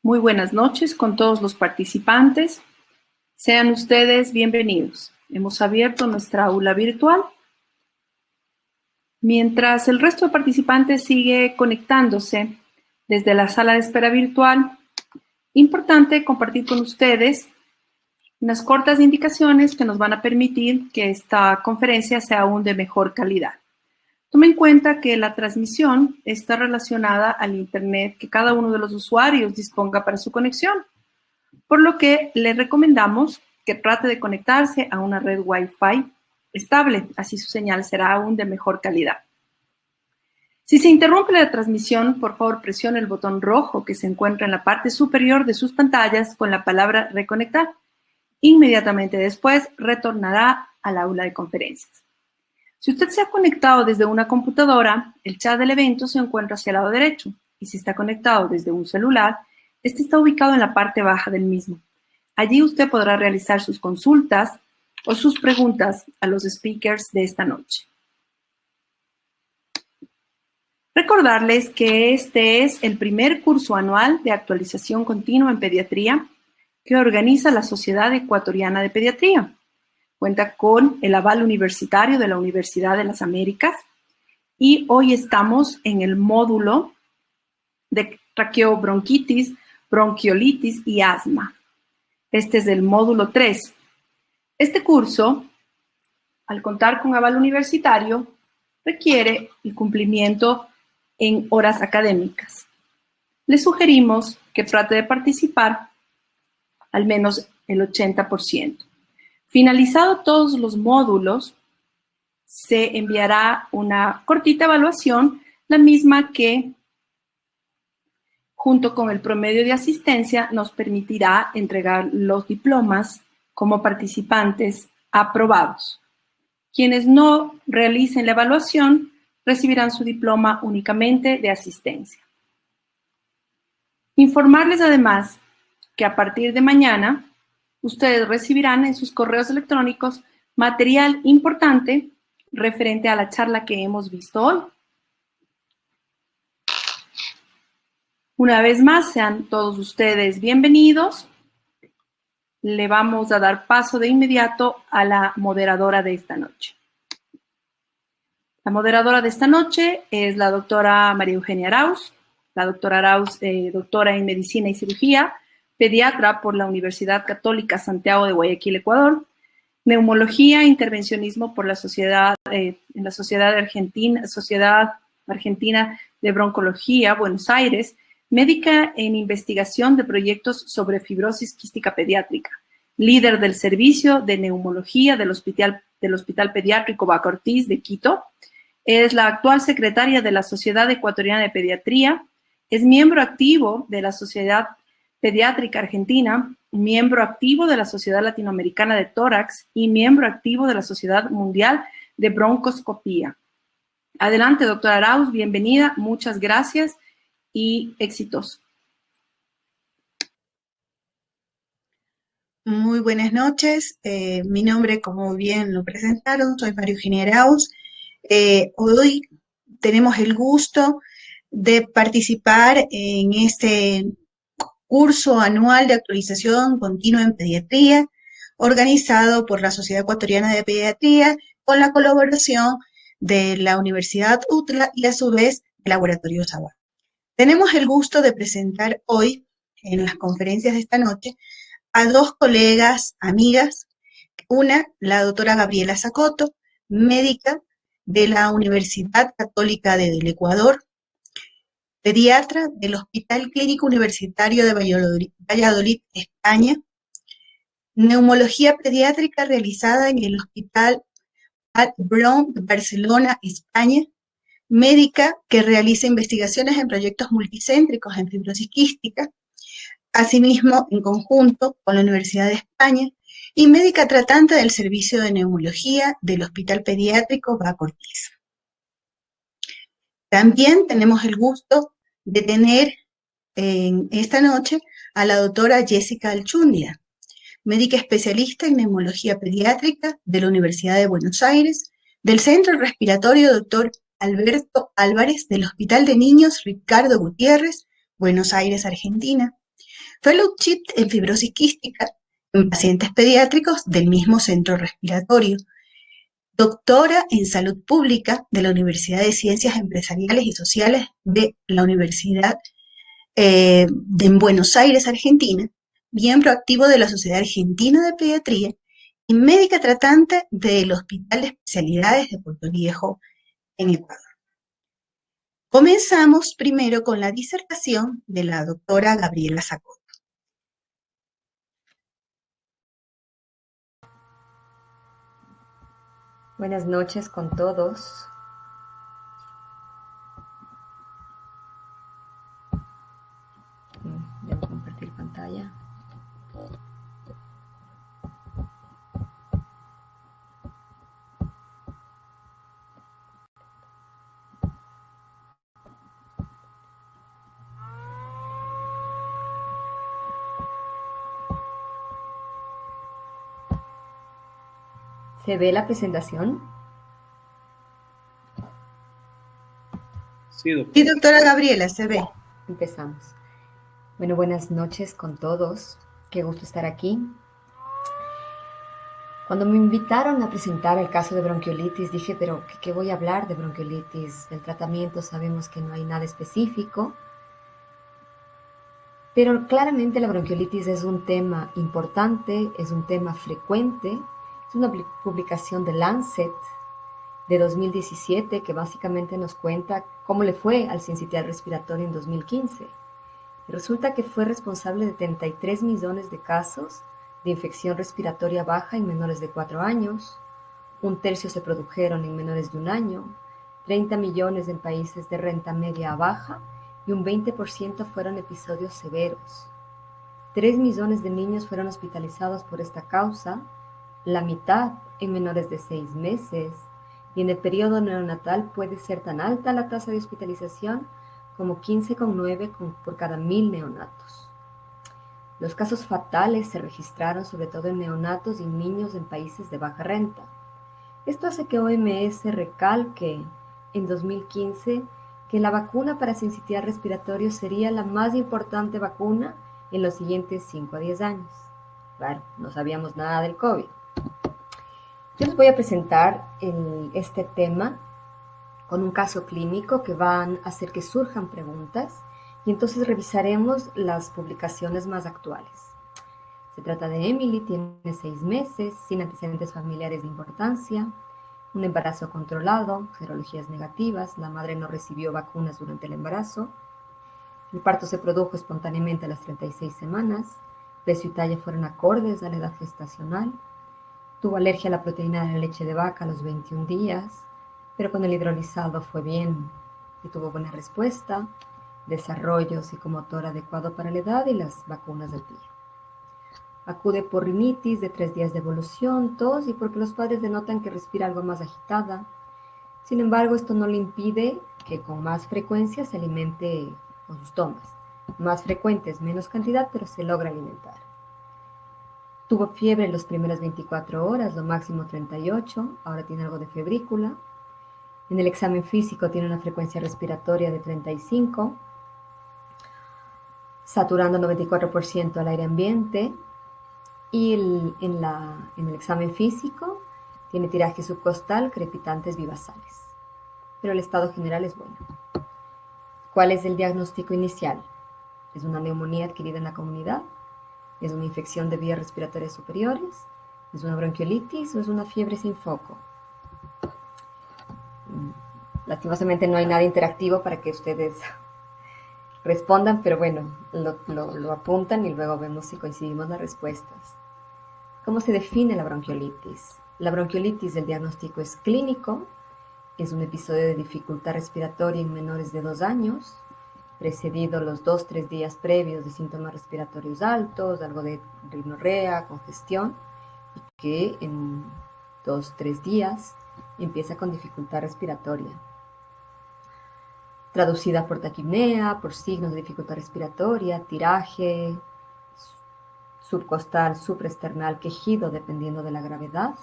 Muy buenas noches con todos los participantes. Sean ustedes bienvenidos. Hemos abierto nuestra aula virtual. Mientras el resto de participantes sigue conectándose desde la sala de espera virtual, importante compartir con ustedes unas cortas indicaciones que nos van a permitir que esta conferencia sea aún de mejor calidad. Tomen en cuenta que la transmisión está relacionada al Internet que cada uno de los usuarios disponga para su conexión, por lo que les recomendamos que trate de conectarse a una red Wi-Fi estable, así su señal será aún de mejor calidad. Si se interrumpe la transmisión, por favor presione el botón rojo que se encuentra en la parte superior de sus pantallas con la palabra reconectar. Inmediatamente después retornará al aula de conferencias. Si usted se ha conectado desde una computadora, el chat del evento se encuentra hacia el lado derecho, y si está conectado desde un celular, este está ubicado en la parte baja del mismo. Allí usted podrá realizar sus consultas o sus preguntas a los speakers de esta noche. Recordarles que este es el primer curso anual de actualización continua en pediatría que organiza la Sociedad Ecuatoriana de Pediatría. Cuenta con el aval universitario de la Universidad de las Américas y hoy estamos en el módulo de traqueobronquitis, bronquiolitis y asma. Este es el módulo 3. Este curso, al contar con aval universitario, requiere el cumplimiento en horas académicas. Le sugerimos que trate de participar al menos el 80%. Finalizado todos los módulos, se enviará una cortita evaluación, la misma que, junto con el promedio de asistencia, nos permitirá entregar los diplomas como participantes aprobados. Quienes no realicen la evaluación recibirán su diploma únicamente de asistencia. Informarles además que a partir de mañana, ustedes recibirán en sus correos electrónicos material importante referente a la charla que hemos visto hoy. Una vez más, sean todos ustedes bienvenidos. Le vamos a dar paso de inmediato a la moderadora de esta noche. La moderadora de esta noche es la doctora María Eugenia Arauz. La doctora Arauz, doctora en Medicina y Cirugía, pediatra por la Universidad Católica Santiago de Guayaquil, Ecuador, neumología e intervencionismo por la Sociedad Argentina de Broncología, Buenos Aires, médica en investigación de proyectos sobre fibrosis quística pediátrica, líder del servicio de neumología del Hospital Pediátrico Baca Ortiz de Quito, es la actual secretaria de la Sociedad Ecuatoriana de Pediatría, es miembro activo de la Sociedad Pediátrica Argentina, miembro activo de la Sociedad Latinoamericana de Tórax y miembro activo de la Sociedad Mundial de Broncoscopía. Adelante, doctora Arauz, bienvenida, muchas gracias y éxitos. Muy buenas noches, mi nombre, como bien lo presentaron, soy María Eugenia Arauz. Hoy tenemos el gusto de participar en este curso anual de actualización continua en pediatría, organizado por la Sociedad Ecuatoriana de Pediatría, con la colaboración de la Universidad UTLA y a su vez el Laboratorio Sabá. Tenemos el gusto de presentar hoy, en las conferencias de esta noche, a dos colegas, amigas, una, la doctora Gabriela Zacoto, médica de la Universidad Católica del Ecuador, pediatra del Hospital Clínico Universitario de Valladolid, España, neumología pediátrica realizada en el Hospital Brown de Barcelona, España, médica que realiza investigaciones en proyectos multicéntricos en fibrosis quística, asimismo en conjunto con la Universidad de España, y médica tratante del servicio de neumología del Hospital Pediátrico Baca Ortiz. También tenemos el gusto de tener esta noche a la doctora Jessica Alchundia, médica especialista en neumología pediátrica de la Universidad de Buenos Aires, del Centro Respiratorio Dr. Alberto Álvarez del Hospital de Niños Ricardo Gutiérrez, Buenos Aires, Argentina, Fellowship en fibrosis quística en pacientes pediátricos del mismo centro respiratorio. Doctora en Salud Pública de la Universidad de Ciencias Empresariales y Sociales de la Universidad en Buenos Aires, Argentina, miembro activo de la Sociedad Argentina de Pediatría y médica tratante del Hospital de Especialidades de Puerto Viejo, en Ecuador. Comenzamos primero con la disertación de la doctora Gabriela Sacco. Buenas noches con todos. Debo compartir pantalla. ¿Se ve la presentación? Sí, doctora Gabriela, se ve. Empezamos. Bueno, buenas noches con todos. Qué gusto estar aquí. Cuando me invitaron a presentar el caso de bronquiolitis, dije, pero ¿qué voy a hablar de bronquiolitis? Del tratamiento sabemos que no hay nada específico. Pero claramente la bronquiolitis es un tema importante, es un tema frecuente. Es una publicación de Lancet de 2017 que básicamente nos cuenta cómo le fue al sincitial respiratorio en 2015. Y resulta que fue responsable de 33 millones de casos de infección respiratoria baja en menores de 4 años, un tercio se produjeron en menores de 1 año, 30 millones en países de renta media a baja y un 20% fueron episodios severos. 3 millones de niños fueron hospitalizados por esta causa, la mitad en menores de 6 meses, y en el periodo neonatal puede ser tan alta la tasa de hospitalización como 15,9 por cada 1.000 neonatos. Los casos fatales se registraron sobre todo en neonatos y niños en países de baja renta. Esto hace que OMS recalque en 2015 que la vacuna para sincitial respiratorio sería la más importante vacuna en los siguientes 5 a 10 años. Claro, no sabíamos nada del COVID. Yo les voy a presentar este tema con un caso clínico que van a hacer que surjan preguntas y entonces revisaremos las publicaciones más actuales. Se trata de Emily, tiene 6 meses, sin antecedentes familiares de importancia, un embarazo controlado, serologías negativas, la madre no recibió vacunas durante el embarazo, el parto se produjo espontáneamente a las 36 semanas, peso y talla fueron acordes a la edad gestacional, tuvo alergia a la proteína de la leche de vaca a los 21 días, pero con el hidrolizado fue bien y tuvo buena respuesta, desarrollo psicomotor adecuado para la edad y las vacunas del PIE. Acude por rinitis de 3 días de evolución, tos y porque los padres denotan que respira algo más agitada. Sin embargo, esto no le impide que con más frecuencia se alimente con sus tomas. Más frecuentes, menos cantidad, pero se logra alimentar. Tuvo fiebre en las primeras 24 horas, lo máximo 38, ahora tiene algo de febrícula. En el examen físico tiene una frecuencia respiratoria de 35, saturando 94% al aire ambiente. Y en el examen físico tiene tiraje subcostal, crepitantes bivasales. Pero el estado general es bueno. ¿Cuál es el diagnóstico inicial? ¿Es una neumonía adquirida en la comunidad? ¿Es una infección de vías respiratorias superiores? ¿Es una bronquiolitis o es una fiebre sin foco? Lastimosamente no hay nada interactivo para que ustedes respondan, pero bueno, lo apuntan y luego vemos si coincidimos las respuestas. ¿Cómo se define la bronquiolitis? La bronquiolitis, el diagnóstico es clínico, es un episodio de dificultad respiratoria en menores de 2 años, precedido los 2-3 días previos de síntomas respiratorios altos, algo de rinorrea, congestión, y que en 2-3 días empieza con dificultad respiratoria. Traducida por taquipnea, por signos de dificultad respiratoria, tiraje, subcostal, supraesternal, quejido, dependiendo de la gravedad,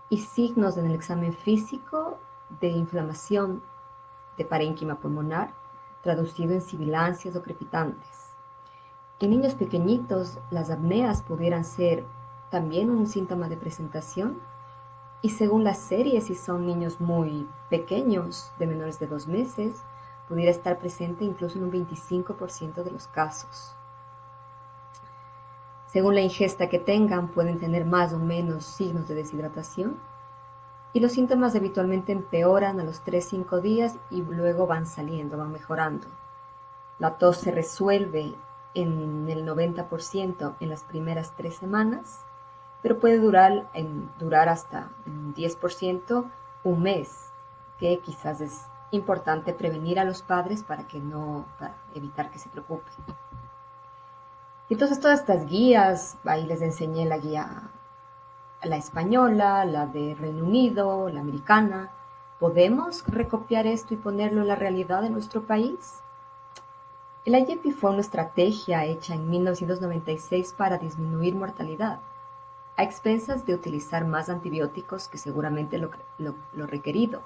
y signos en el examen físico de inflamación de parénquima pulmonar, traducido en sibilancias o crepitantes. En niños pequeñitos, las apneas pudieran ser también un síntoma de presentación. Y según la serie, si son niños muy pequeños, de menores de 2 meses, pudiera estar presente incluso en un 25% de los casos. Según la ingesta que tengan, pueden tener más o menos signos de deshidratación. Y los síntomas habitualmente empeoran a los 3-5 días y luego van saliendo, van mejorando. La tos se resuelve en el 90% en las primeras 3 semanas, pero puede durar hasta un 10%, un mes, que quizás es importante prevenir a los padres para evitar que se preocupen. Entonces todas estas guías, ahí les enseñé la guía, la española, la de Reino Unido, la americana. ¿Podemos recopiar esto y ponerlo en la realidad de nuestro país? El IEPI fue una estrategia hecha en 1996 para disminuir mortalidad, a expensas de utilizar más antibióticos que seguramente lo requerido,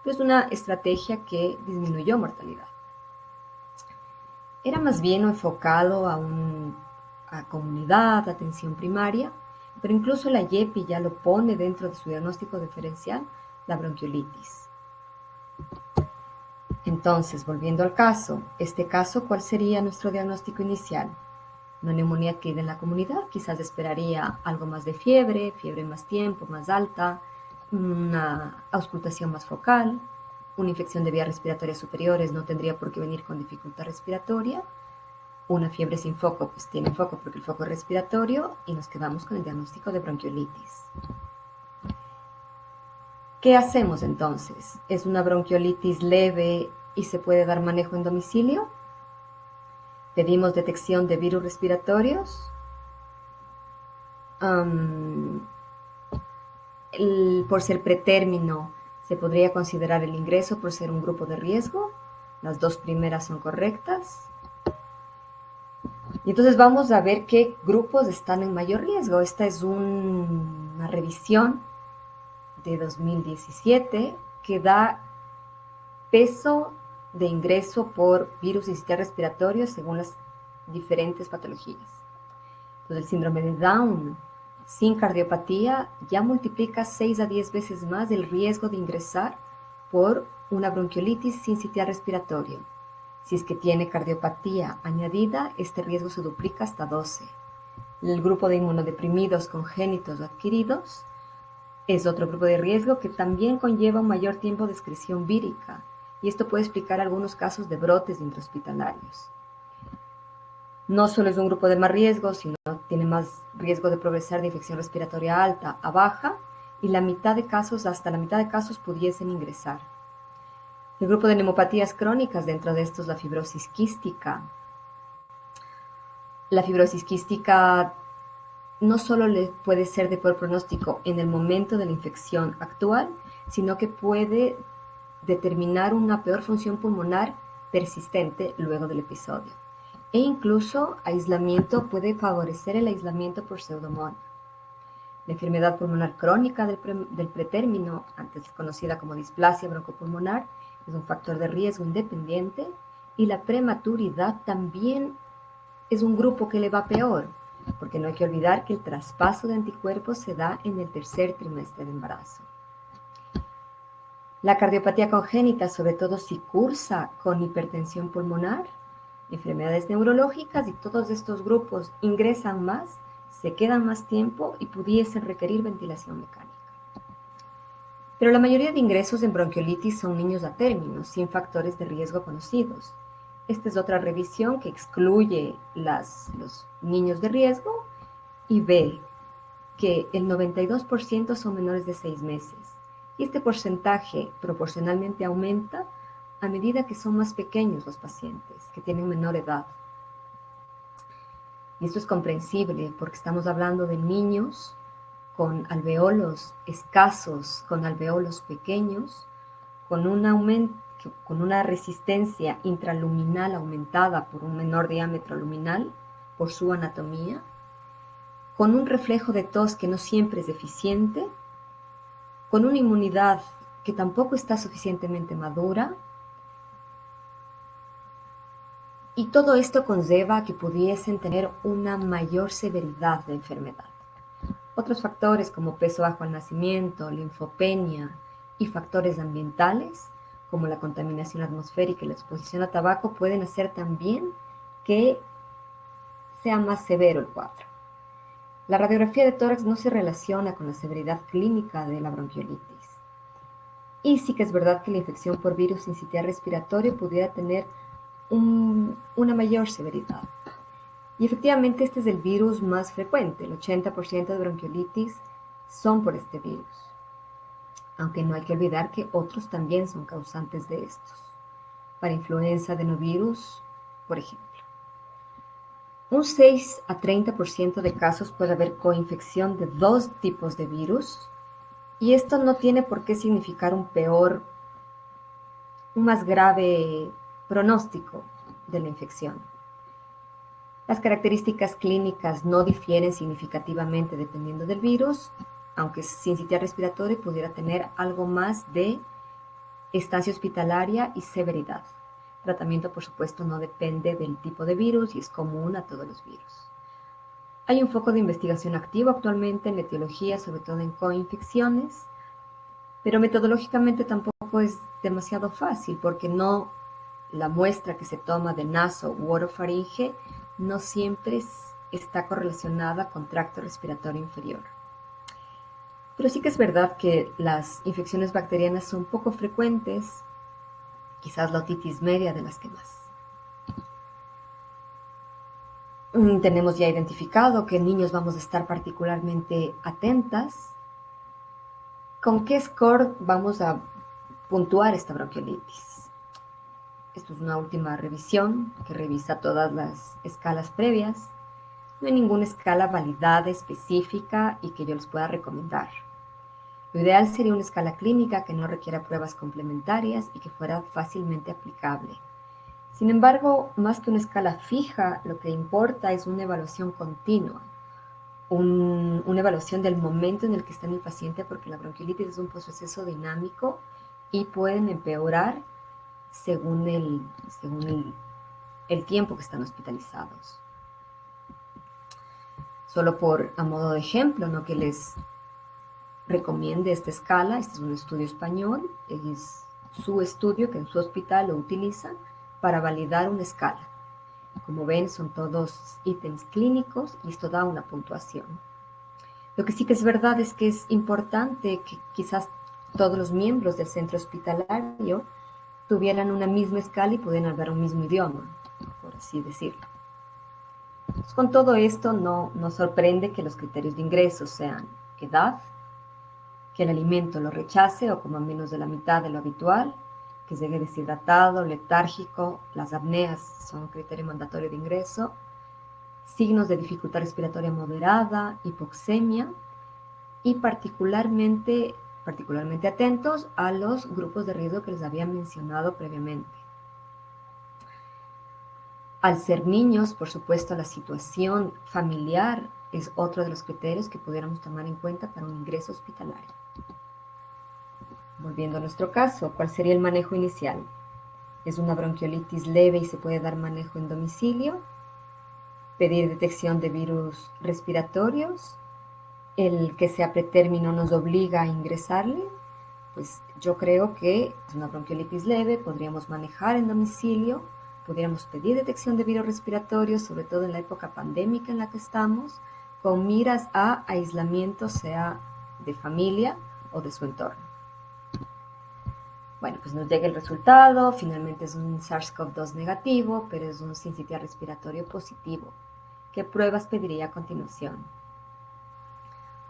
pero es una estrategia que disminuyó mortalidad. Era más bien enfocado a comunidad, atención primaria, pero incluso la IEPI ya lo pone dentro de su diagnóstico diferencial, la bronquiolitis. Entonces, volviendo al caso, ¿cuál sería nuestro diagnóstico inicial? Una neumonía adquirida en la comunidad, quizás esperaría algo más de fiebre más tiempo, más alta, una auscultación más focal, una infección de vías respiratorias superiores no tendría por qué venir con dificultad respiratoria, una fiebre sin foco, pues tiene foco porque el foco es respiratorio y nos quedamos con el diagnóstico de bronquiolitis. ¿Qué hacemos entonces? ¿Es una bronquiolitis leve y se puede dar manejo en domicilio? ¿Pedimos detección de virus respiratorios? Por ser pretérmino, ¿se podría considerar el ingreso por ser un grupo de riesgo? Las 2 primeras son correctas. Y entonces vamos a ver qué grupos están en mayor riesgo. Esta es una revisión de 2017 que da peso de ingreso por virus y sistema respiratorio según las diferentes patologías. Entonces, el síndrome de Down sin cardiopatía ya multiplica 6 a 10 veces más el riesgo de ingresar por una bronquiolitis sin sistema respiratorio. Si es que tiene cardiopatía añadida, este riesgo se duplica hasta 12. El grupo de inmunodeprimidos congénitos o adquiridos es otro grupo de riesgo que también conlleva un mayor tiempo de excreción vírica, y esto puede explicar algunos casos de brotes intrahospitalarios. No solo es un grupo de más riesgo, sino tiene más riesgo de progresar de infección respiratoria alta a baja, y hasta la mitad de casos pudiesen ingresar. El grupo de neumopatías crónicas, dentro de estos la fibrosis quística. La fibrosis quística no solo puede ser de peor pronóstico en el momento de la infección actual, sino que puede determinar una peor función pulmonar persistente luego del episodio. E incluso puede favorecer el aislamiento por pseudomonas. La enfermedad pulmonar crónica del pretérmino, antes conocida como displasia broncopulmonar, es un factor de riesgo independiente, y la prematuridad también es un grupo que le va peor, porque no hay que olvidar que el traspaso de anticuerpos se da en el 3er trimestre de embarazo. La cardiopatía congénita, sobre todo si cursa con hipertensión pulmonar, enfermedades neurológicas, y todos estos grupos ingresan más, se quedan más tiempo y pudiesen requerir ventilación mecánica. Pero la mayoría de ingresos en bronquiolitis son niños a término, sin factores de riesgo conocidos. Esta es otra revisión que excluye los niños de riesgo y ve que el 92% son menores de 6 meses. Y este porcentaje proporcionalmente aumenta a medida que son más pequeños los pacientes, que tienen menor edad. Y esto es comprensible porque estamos hablando de niños con alveolos escasos, con alveolos pequeños, con una resistencia intraluminal aumentada por un menor diámetro luminal por su anatomía, con un reflejo de tos que no siempre es eficiente, con una inmunidad que tampoco está suficientemente madura, Y todo esto conlleva que pudiesen tener una mayor severidad de enfermedad. Otros factores como peso bajo al nacimiento, linfopenia y factores ambientales como la contaminación atmosférica y la exposición a tabaco pueden hacer también que sea más severo el cuadro. La radiografía de tórax no se relaciona con la severidad clínica de la bronquiolitis. Y sí que es verdad que la infección por virus sincitial respiratorio pudiera tener una mayor severidad. Y efectivamente este es el virus más frecuente. El 80% de bronquiolitis son por este virus. Aunque no hay que olvidar que otros también son causantes de estos. Para influenza adenovirus, por ejemplo. Un 6 a 30% de casos puede haber coinfección de dos tipos de virus. Y esto no tiene por qué significar un más grave pronóstico de la infección. Las características clínicas no difieren significativamente dependiendo del virus, aunque sincitial respiratorio pudiera tener algo más de estancia hospitalaria y severidad. El tratamiento, por supuesto, no depende del tipo de virus y es común a todos los virus. Hay un foco de investigación activo actualmente en la etiología, sobre todo en coinfecciones, pero metodológicamente tampoco es demasiado fácil porque la muestra que se toma de naso u orofaringe no siempre está correlacionada con tracto respiratorio inferior. Pero sí que es verdad que las infecciones bacterianas son poco frecuentes, quizás la otitis media de las que más. Tenemos ya identificado que en niños vamos a estar particularmente atentas. ¿Con qué score vamos a puntuar esta bronquiolitis? Esto es una última revisión que revisa todas las escalas previas. No hay ninguna escala validada específica y que yo les pueda recomendar. Lo ideal sería una escala clínica que no requiera pruebas complementarias y que fuera fácilmente aplicable. Sin embargo, más que una escala fija, lo que importa es una evaluación continua, una evaluación del momento en el que está en el paciente, porque la bronquiolitis es un proceso dinámico y pueden empeorar según el tiempo que están hospitalizados. Solo a modo de ejemplo, no que les recomiende esta escala, este es un estudio español, es su estudio que en su hospital lo utilizan para validar una escala. Como ven, son todos ítems clínicos y esto da una puntuación. Lo que sí que es verdad es que es importante que quizás todos los miembros del centro hospitalario tuvieran una misma escala y pudieran hablar un mismo idioma, por así decirlo. Entonces, con todo esto no nos sorprende que los criterios de ingreso sean edad, que el alimento lo rechace o coma menos de la mitad de lo habitual, que llegue deshidratado, letárgico, las apneas son criterio mandatorio de ingreso, signos de dificultad respiratoria moderada, hipoxemia y particularmente atentos a los grupos de riesgo que les había mencionado previamente. Al ser niños, por supuesto, la situación familiar es otro de los criterios que pudiéramos tomar en cuenta para un ingreso hospitalario. Volviendo a nuestro caso, ¿cuál sería el manejo inicial? Es una bronquiolitis leve y se puede dar manejo en domicilio. Pedir detección de virus respiratorios. El que sea pretérmino nos obliga a ingresarle. Pues yo creo que es una bronquiolitis leve, podríamos manejar en domicilio, podríamos pedir detección de virus respiratorios, sobre todo en la época pandémica en la que estamos, con miras a aislamiento, sea de familia o de su entorno. Bueno, pues nos llega el resultado, finalmente es un SARS-CoV-2 negativo, pero es un sincitial respiratorio positivo. ¿Qué pruebas pediría a continuación?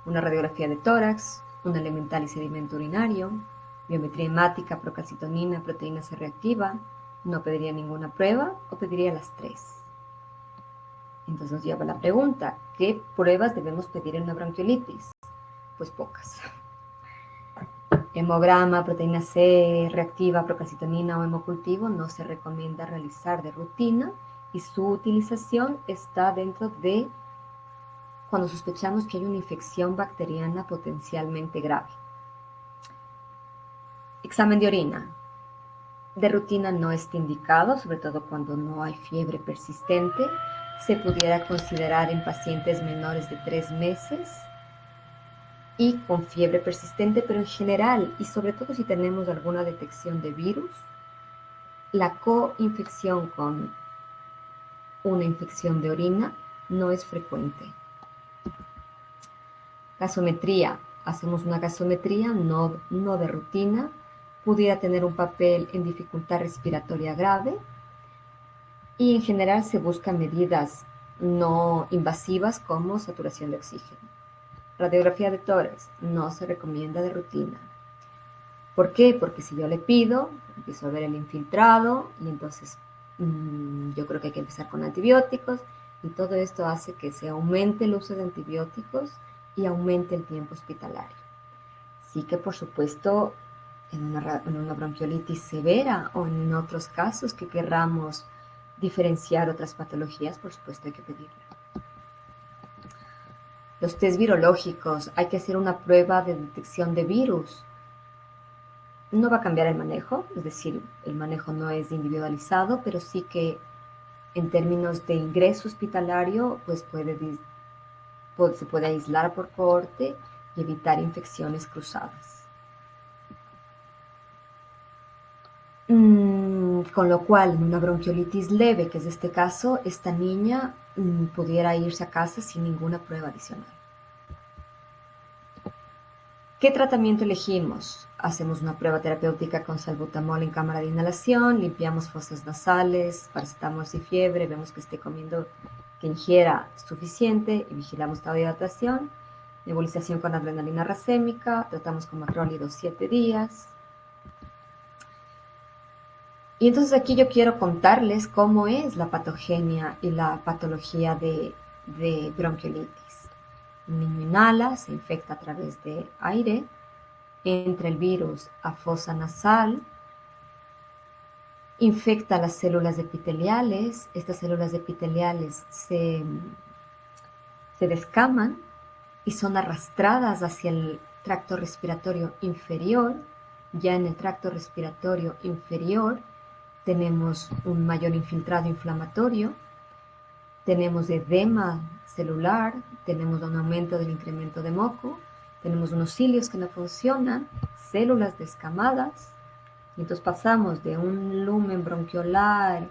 Una radiografía de tórax, un elemental y sedimento urinario, biometría hemática, procalcitonina, proteína C reactiva. No pediría ninguna prueba o pediría las 3. Entonces nos lleva la pregunta, ¿qué pruebas debemos pedir en una bronquiolitis? Pues pocas. Hemograma, proteína C reactiva, procalcitonina o hemocultivo no se recomienda realizar de rutina y su utilización está dentro de cuando sospechamos que hay una infección bacteriana potencialmente grave. Examen de orina. de rutina no está indicado, sobre todo cuando no hay fiebre persistente. Se pudiera considerar en pacientes menores de 3 meses y con fiebre persistente, pero en general, y sobre todo si tenemos alguna detección de virus, la coinfección con una infección de orina no es frecuente. Gasometría. Hacemos una gasometría no de rutina. Pudiera tener un papel en dificultad respiratoria grave. Y en general se buscan medidas no invasivas como saturación de oxígeno. Radiografía de tórax no se recomienda de rutina. ¿Por qué? Porque si yo le pido, empiezo a ver el infiltrado y entonces yo creo que hay que empezar con antibióticos y todo esto hace que se aumente el uso de antibióticos y aumente el tiempo hospitalario. Sí que por supuesto en una bronquiolitis severa o en otros casos que querramos diferenciar otras patologías, por supuesto hay que pedirlo. Los test virológicos, hay que hacer una prueba de detección de virus. No va a cambiar el manejo, es decir, el manejo no es individualizado, pero sí que en términos de ingreso hospitalario, pues se puede aislar por cohorte y evitar infecciones cruzadas. Con lo cual, en una bronquiolitis leve, que es este caso, esta niña pudiera irse a casa sin ninguna prueba adicional. ¿Qué tratamiento elegimos? Hacemos una prueba terapéutica con salbutamol en cámara de inhalación, limpiamos fosas nasales, paracetamol y fiebre, vemos que esté comiendo, que ingiera suficiente y vigilamos estado de hidratación, nebulización con adrenalina racémica, tratamos con macrólidos 7 días. Y entonces aquí yo quiero contarles cómo es la patogenia y la patología de bronquiolitis. Un niño inhala, se infecta a través de aire, entra el virus a fosa nasal, infecta las células epiteliales, estas células epiteliales se descaman y son arrastradas hacia el tracto respiratorio inferior. Ya en el tracto respiratorio inferior tenemos un mayor infiltrado inflamatorio, tenemos edema celular, tenemos un aumento del incremento de moco, tenemos unos cilios que no funcionan, células descamadas, y entonces pasamos de un lumen bronquiolar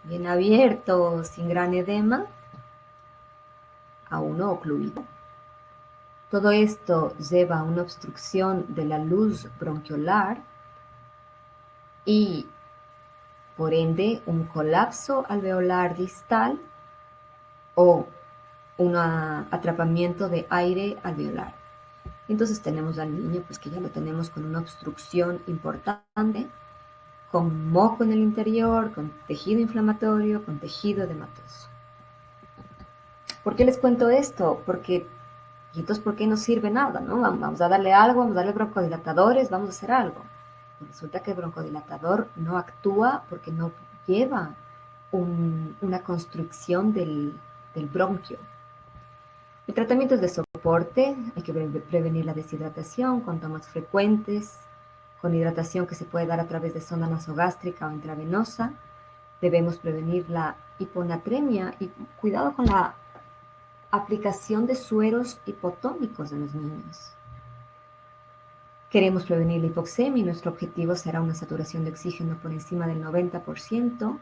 bien abierto, sin gran edema, a uno ocluido. Todo esto lleva a una obstrucción de la luz bronquiolar y, por ende, un colapso alveolar distal o un atrapamiento de aire alveolar. Entonces tenemos al niño pues que ya lo tenemos con una obstrucción importante, con moco en el interior, con tejido inflamatorio, con tejido edematoso. ¿Por qué les cuento esto? Porque, y entonces, ¿por qué no sirve nada? ¿No? Vamos a darle algo, vamos a darle broncodilatadores, vamos a hacer algo. Resulta que el broncodilatador no actúa porque no lleva una constricción del bronquio. El tratamiento es de soporte, hay que prevenir la deshidratación con tomas frecuentes, con hidratación que se puede dar a través de sonda nasogástrica o intravenosa. Debemos prevenir la hiponatremia y cuidado con la aplicación de sueros hipotónicos en los niños. Queremos prevenir la hipoxemia y nuestro objetivo será una saturación de oxígeno por encima del 90%.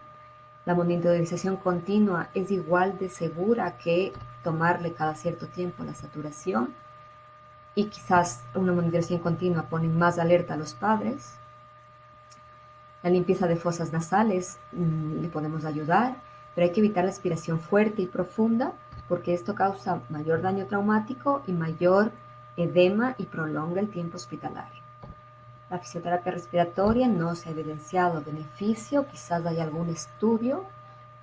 La monitorización continua es igual de segura que tomarle cada cierto tiempo la saturación y quizás una monitorización continua pone más alerta a los padres. La limpieza de fosas nasales le podemos ayudar, pero hay que evitar la aspiración fuerte y profunda porque esto causa mayor daño traumático y mayor edema y prolonga el tiempo hospitalario. La fisioterapia respiratoria no se ha evidenciado beneficio, quizás hay algún estudio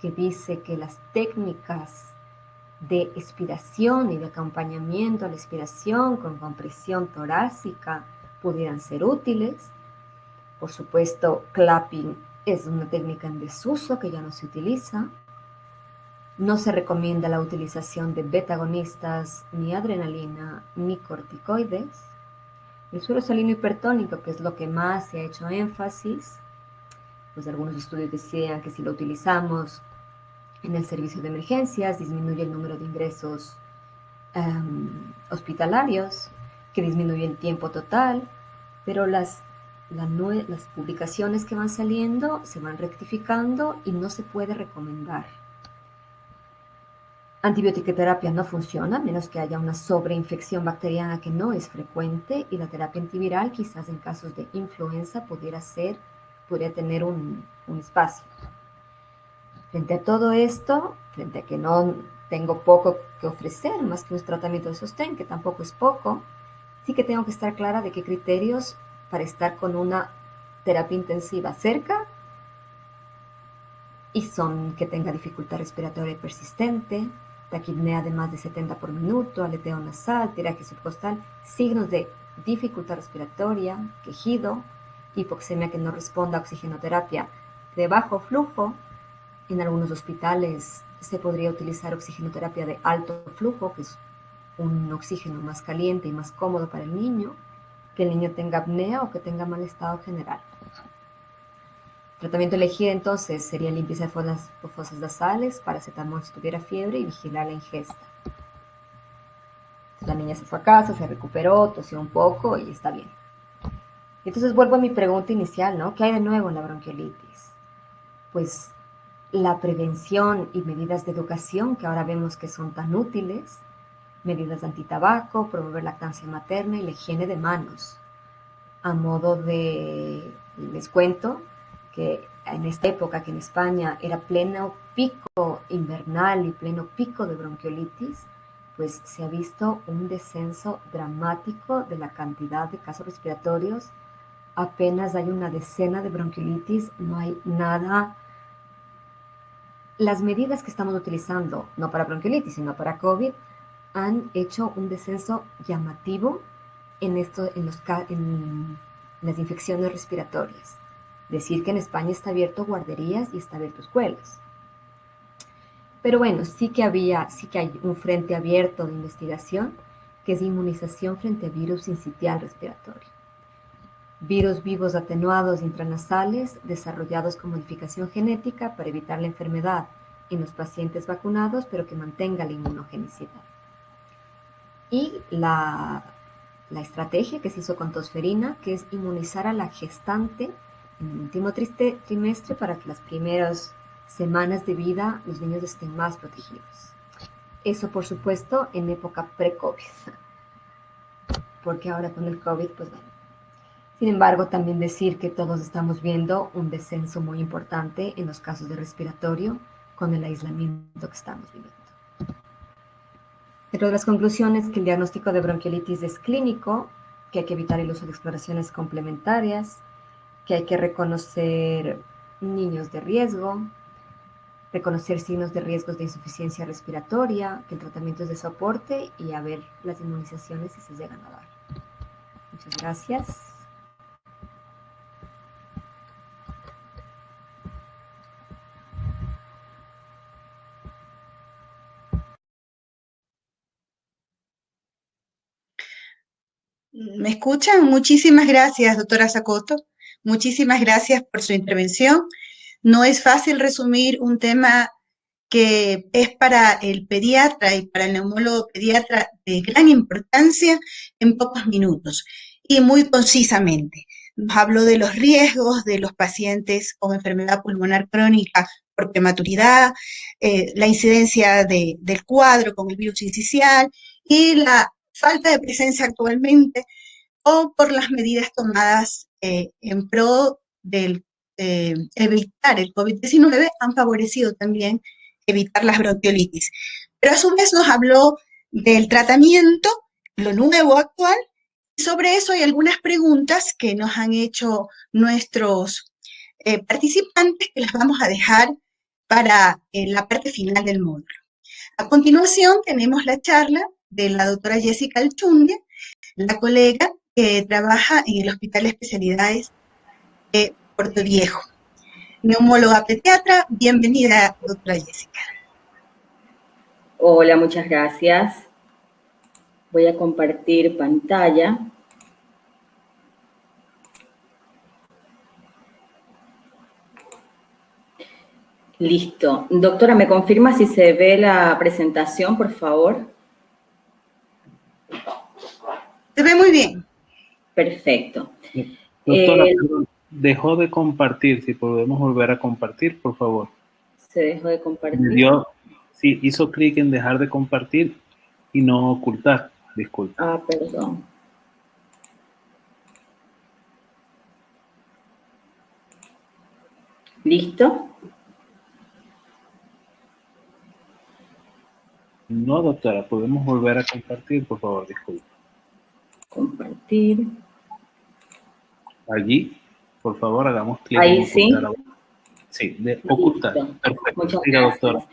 que dice que las técnicas de expiración y de acompañamiento a la expiración con compresión torácica pudieran ser útiles. Por supuesto, clapping es una técnica en desuso que ya no se utiliza. No se recomienda la utilización de beta-agonistas, ni adrenalina, ni corticoides. El suero salino hipertónico, que es lo que más se ha hecho énfasis, Pues algunos estudios decían que si lo utilizamos en el servicio de emergencias disminuye el número de ingresos hospitalarios, que disminuye el tiempo total, pero las publicaciones que van saliendo se van rectificando y no se puede recomendar. Antibioticoterapia no funciona, a menos que haya una sobreinfección bacteriana que no es frecuente, y la terapia antiviral quizás en casos de influenza podría tener un espacio. Frente a todo esto, frente a que no tengo poco que ofrecer, más que un tratamiento de sostén, que tampoco es poco, sí que tengo que estar clara de qué criterios para estar con una terapia intensiva cerca, y son que tenga dificultad respiratoria persistente, taquipnea de más de 70 por minuto, aleteo nasal, tiraquia subcostal, signos de dificultad respiratoria, quejido, hipoxemia que no responda a oxigenoterapia de bajo flujo. En algunos hospitales se podría utilizar oxigenoterapia de alto flujo, que es un oxígeno más caliente y más cómodo para el niño, que el niño tenga apnea o que tenga mal estado general. Tratamiento elegido entonces sería limpieza de fosas nasales, paracetamol si tuviera fiebre y vigilar la ingesta. La niña se fue a casa, se recuperó, tosió un poco y está bien. Entonces vuelvo a mi pregunta inicial, ¿no? ¿Qué hay de nuevo en la bronquiolitis? Pues la prevención y medidas de educación que ahora vemos que son tan útiles, medidas de antitabaco, promover lactancia materna y la higiene de manos. A modo de, les cuento que en esta época que en España era pleno pico invernal y pleno pico de bronquiolitis, pues se ha visto un descenso dramático de la cantidad de casos respiratorios. Apenas hay una decena de bronquiolitis, no hay nada. Las medidas que estamos utilizando, no para bronquiolitis, sino para COVID, han hecho un descenso llamativo en las infecciones respiratorias. Decir que en España está abierto guarderías y está abierto escuelas. Pero bueno, sí que hay un frente abierto de investigación, que es inmunización frente a virus sincitial respiratorio. Virus vivos atenuados intranasales desarrollados con modificación genética para evitar la enfermedad en los pacientes vacunados, pero que mantenga la inmunogenicidad. Y la estrategia que se hizo con tosferina, que es inmunizar a la gestante en el último trimestre para que las primeras semanas de vida los niños estén más protegidos. Eso, por supuesto, en época pre-COVID, porque ahora con el COVID, pues bueno. Sin embargo, también decir que todos estamos viendo un descenso muy importante en los casos de respiratorio con el aislamiento que estamos viviendo. Dentro de las conclusiones, que el diagnóstico de bronquiolitis es clínico, que hay que evitar el uso de exploraciones complementarias, que hay que reconocer niños de riesgo, reconocer signos de riesgos de insuficiencia respiratoria, que el tratamiento es de soporte y a ver las inmunizaciones si se llegan a dar. Muchas gracias. ¿Me escuchan? Muchísimas gracias, doctora Sacoto. Muchísimas gracias por su intervención. No es fácil resumir un tema que es para el pediatra y para el neumólogo pediatra de gran importancia en pocos minutos y muy concisamente. Nos habló de los riesgos de los pacientes con enfermedad pulmonar crónica por prematuridad, la incidencia del cuadro con el virus sincicial y la falta de presencia actualmente o por las medidas tomadas en pro del evitar el COVID-19 han favorecido también evitar las bronquiolitis. Pero a su vez nos habló del tratamiento, lo nuevo actual, y sobre eso hay algunas preguntas que nos han hecho nuestros participantes que las vamos a dejar para la parte final del módulo. A continuación tenemos la charla de la doctora Jessica Alchundia, la colega que trabaja en el Hospital de Especialidades de Puerto Viejo. Neumóloga pediatra, bienvenida, doctora Jessica. Hola, muchas gracias. Voy a compartir pantalla. Listo. Doctora, ¿me confirma si se ve la presentación, por favor? Se ve muy bien. Perfecto. Doctora, perdón, dejó de compartir. Si podemos volver a compartir, por favor. Se dejó de compartir. Sí, hizo clic en dejar de compartir y no ocultar. Disculpe. Ah, perdón. ¿Listo? No, doctora, podemos volver a compartir, por favor, disculpe. Compartir. Allí, por favor, hagamos clic. Ahí sí. Sí, de ocultar. Perfecto. Muchas Siga, gracias. doctora.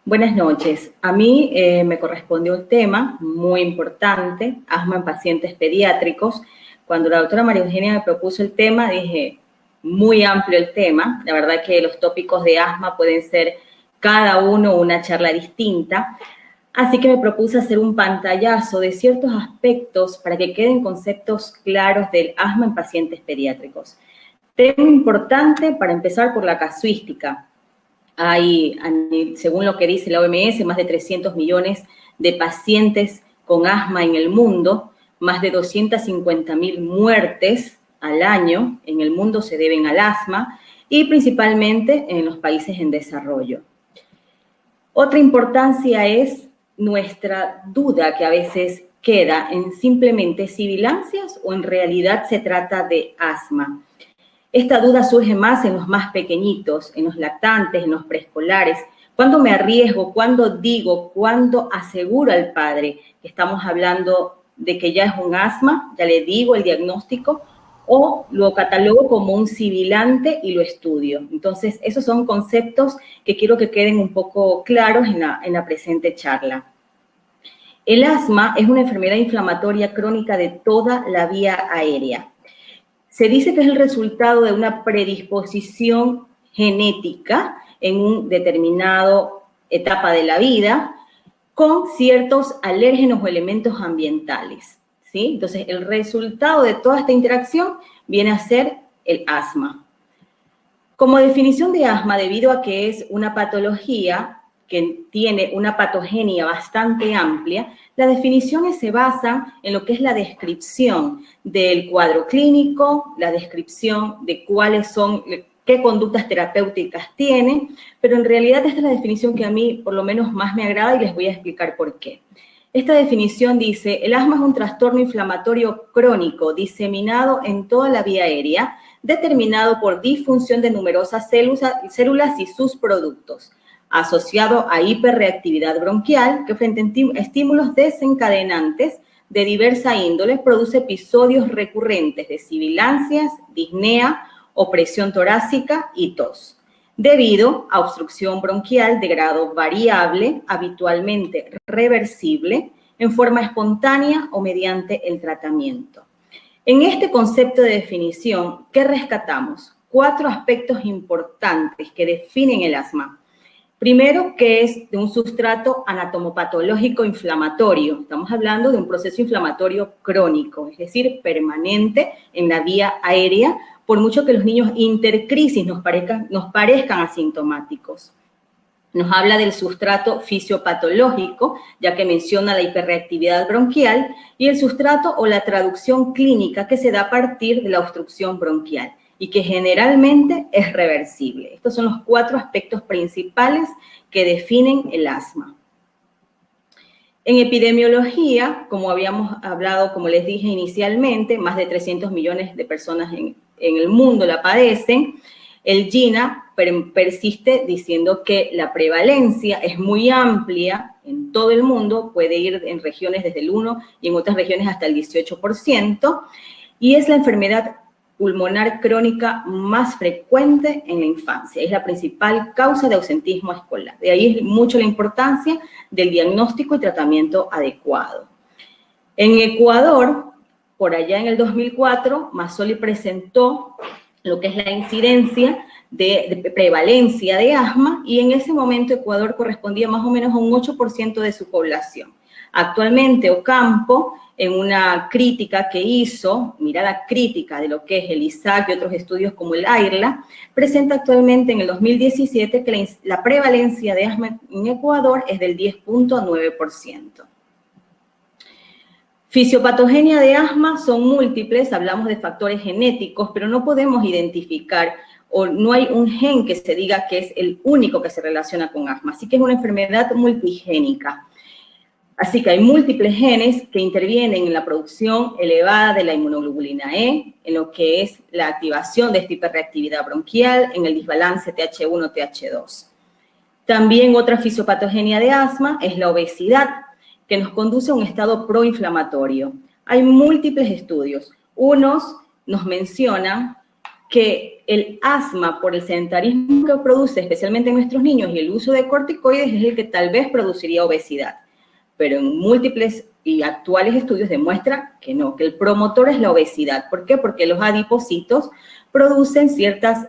Buenas noches. A mí me correspondió un tema muy importante, asma en pacientes pediátricos. Cuando la doctora María Eugenia me propuso el tema, dije, muy amplio el tema. La verdad que los tópicos de asma pueden ser cada uno una charla distinta. Así que me propuse hacer un pantallazo de ciertos aspectos para que queden conceptos claros del asma en pacientes pediátricos. Tema importante para empezar por la casuística. Hay, según lo que dice la OMS, más de 300 millones de pacientes con asma en el mundo, más de 250.000 muertes al año en el mundo se deben al asma y principalmente en los países en desarrollo. Otra importancia es nuestra duda que a veces queda en simplemente sibilancias o en realidad se trata de asma. Esta duda surge más en los más pequeñitos, en los lactantes, en los preescolares. ¿Cuándo me arriesgo? ¿Cuándo digo? ¿Cuándo aseguro al padre que estamos hablando de que ya es un asma? Ya le digo el diagnóstico o lo catalogo como un sibilante y lo estudio. Entonces, esos son conceptos que quiero que queden un poco claros en la presente charla. El asma es una enfermedad inflamatoria crónica de toda la vía aérea. Se dice que es el resultado de una predisposición genética en una determinada etapa de la vida con ciertos alérgenos o elementos ambientales. ¿Sí? Entonces, el resultado de toda esta interacción viene a ser el asma. Como definición de asma, debido a que es una patología que tiene una patogenia bastante amplia, las definiciones se basan en lo que es la descripción del cuadro clínico, la descripción de cuáles son, qué conductas terapéuticas tiene, pero en realidad esta es la definición que a mí por lo menos más me agrada y les voy a explicar por qué. Esta definición dice, el asma es un trastorno inflamatorio crónico diseminado en toda la vía aérea, determinado por disfunción de numerosas células y sus productos, asociado a hiperreactividad bronquial, que frente a estímulos desencadenantes de diversa índole produce episodios recurrentes de sibilancias, disnea, opresión torácica y tos, debido a obstrucción bronquial de grado variable, habitualmente reversible, en forma espontánea o mediante el tratamiento. En este concepto de definición, ¿qué rescatamos? 4 aspectos importantes que definen el asma. Primero, que es de un sustrato anatomopatológico inflamatorio. Estamos hablando de un proceso inflamatorio crónico, es decir, permanente en la vía aérea, por mucho que los niños intercrisis nos parezcan asintomáticos. Nos habla del sustrato fisiopatológico, ya que menciona la hiperreactividad bronquial, y el sustrato o la traducción clínica que se da a partir de la obstrucción bronquial y que generalmente es reversible. Estos son los 4 aspectos principales que definen el asma. En epidemiología, como habíamos hablado, como les dije inicialmente, más de 300 millones de personas en el mundo la padecen. El GINA persiste diciendo que la prevalencia es muy amplia en todo el mundo, puede ir en regiones desde el 1 y en otras regiones hasta el 18%, y es la enfermedad pulmonar crónica más frecuente en la infancia. Es la principal causa de ausentismo escolar. De ahí es mucho la importancia del diagnóstico y tratamiento adecuado. En Ecuador, por allá en el 2004, Mazzoli presentó lo que es la incidencia de prevalencia de asma y en ese momento Ecuador correspondía más o menos a un 8% de su población. Actualmente Ocampo, en una crítica que hizo, mirada crítica de lo que es el ISAC y otros estudios como el AIRLA, presenta actualmente en el 2017 que la prevalencia de asma en Ecuador es del 10.9%. Fisiopatogenia de asma son múltiples, hablamos de factores genéticos, pero no podemos identificar o no hay un gen que se diga que es el único que se relaciona con asma, así que es una enfermedad multigénica. Así que hay múltiples genes que intervienen en la producción elevada de la inmunoglobulina E, en lo que es la activación de esta hiperreactividad bronquial, en el desbalance TH1-TH2. También otra fisiopatogenia de asma es la obesidad, que nos conduce a un estado proinflamatorio. Hay múltiples estudios. Unos nos mencionan que el asma por el sedentarismo que produce, especialmente en nuestros niños, y el uso de corticoides es el que tal vez produciría obesidad. Pero en múltiples y actuales estudios demuestra que no, que el promotor es la obesidad. ¿Por qué? Porque los adipocitos producen ciertas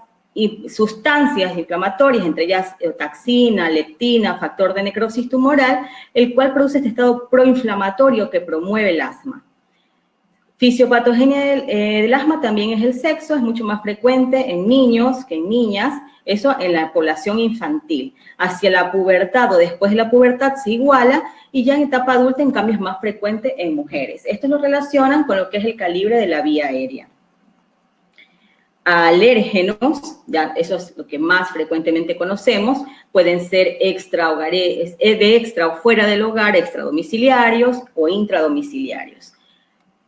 sustancias inflamatorias, entre ellas taxina, leptina, factor de necrosis tumoral, el cual produce este estado proinflamatorio que promueve el asma. Fisiopatogenia del asma también es el sexo, es mucho más frecuente en niños que en niñas, eso en la población infantil. Hacia la pubertad o después de la pubertad se iguala y ya en etapa adulta en cambio es más frecuente en mujeres. Esto lo relacionan con lo que es el calibre de la vía aérea. Alérgenos, ya eso es lo que más frecuentemente conocemos, pueden ser de extra o fuera del hogar, extradomiciliarios o intradomiciliarios.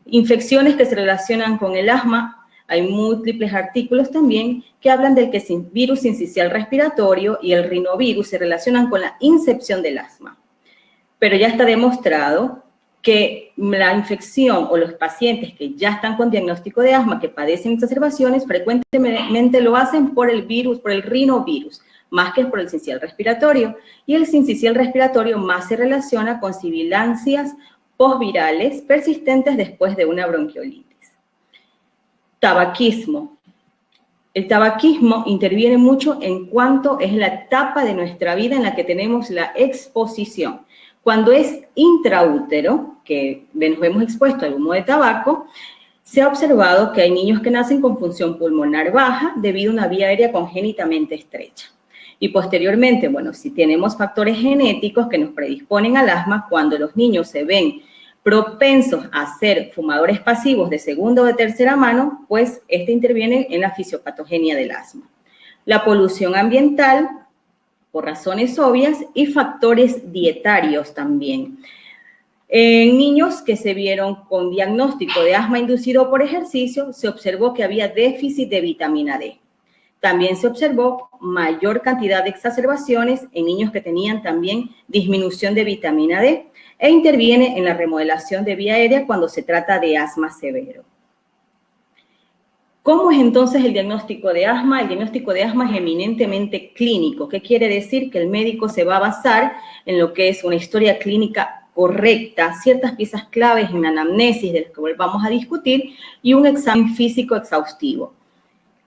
Infecciones que se relacionan con el asma, hay múltiples artículos también que hablan del que virus sincicial respiratorio y el rinovirus se relacionan con la incepción del asma. Pero ya está demostrado que la infección o los pacientes que ya están con diagnóstico de asma, que padecen exacerbaciones, frecuentemente lo hacen por el virus, por el rinovirus, más que por el sincicial respiratorio. Y el sincicial respiratorio más se relaciona con sibilancias postvirales persistentes después de una bronquiolitis. Tabaquismo. El tabaquismo interviene mucho en cuanto es la etapa de nuestra vida en la que tenemos la exposición. Cuando es intraútero, que nos vemos expuestos al humo de tabaco, se ha observado que hay niños que nacen con función pulmonar baja debido a una vía aérea congénitamente estrecha. Y posteriormente, bueno, si tenemos factores genéticos que nos predisponen al asma, cuando los niños se ven propensos a ser fumadores pasivos de segunda o de tercera mano, pues interviene en la fisiopatogenia del asma. La polución ambiental, por razones obvias, y factores dietarios también. En niños que se vieron con diagnóstico de asma inducido por ejercicio, se observó que había déficit de vitamina D. También se observó mayor cantidad de exacerbaciones en niños que tenían también disminución de vitamina D e interviene en la remodelación de vía aérea cuando se trata de asma severo. ¿Cómo es entonces el diagnóstico de asma? El diagnóstico de asma es eminentemente clínico. ¿Qué quiere decir? Que el médico se va a basar en lo que es una historia clínica correcta, ciertas piezas claves en la anamnesis de las que vamos a discutir y un examen físico exhaustivo.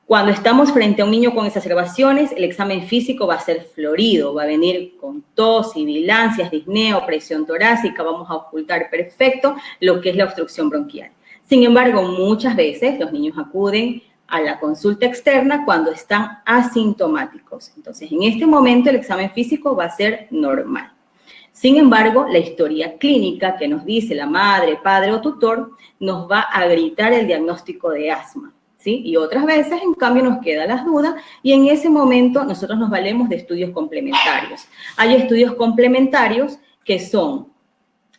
Cuando estamos frente a un niño con exacerbaciones, el examen físico va a ser florido, va a venir con tos, sibilancias, disneo, presión torácica, vamos a ocultar perfecto lo que es la obstrucción bronquial. Sin embargo, muchas veces los niños acuden a la consulta externa cuando están asintomáticos. Entonces, en este momento el examen físico va a ser normal. Sin embargo, la historia clínica que nos dice la madre, padre o tutor nos va a gritar el diagnóstico de asma. ¿Sí? Y otras veces, en cambio, nos quedan las dudas y en ese momento nosotros nos valemos de estudios complementarios. Hay estudios complementarios que son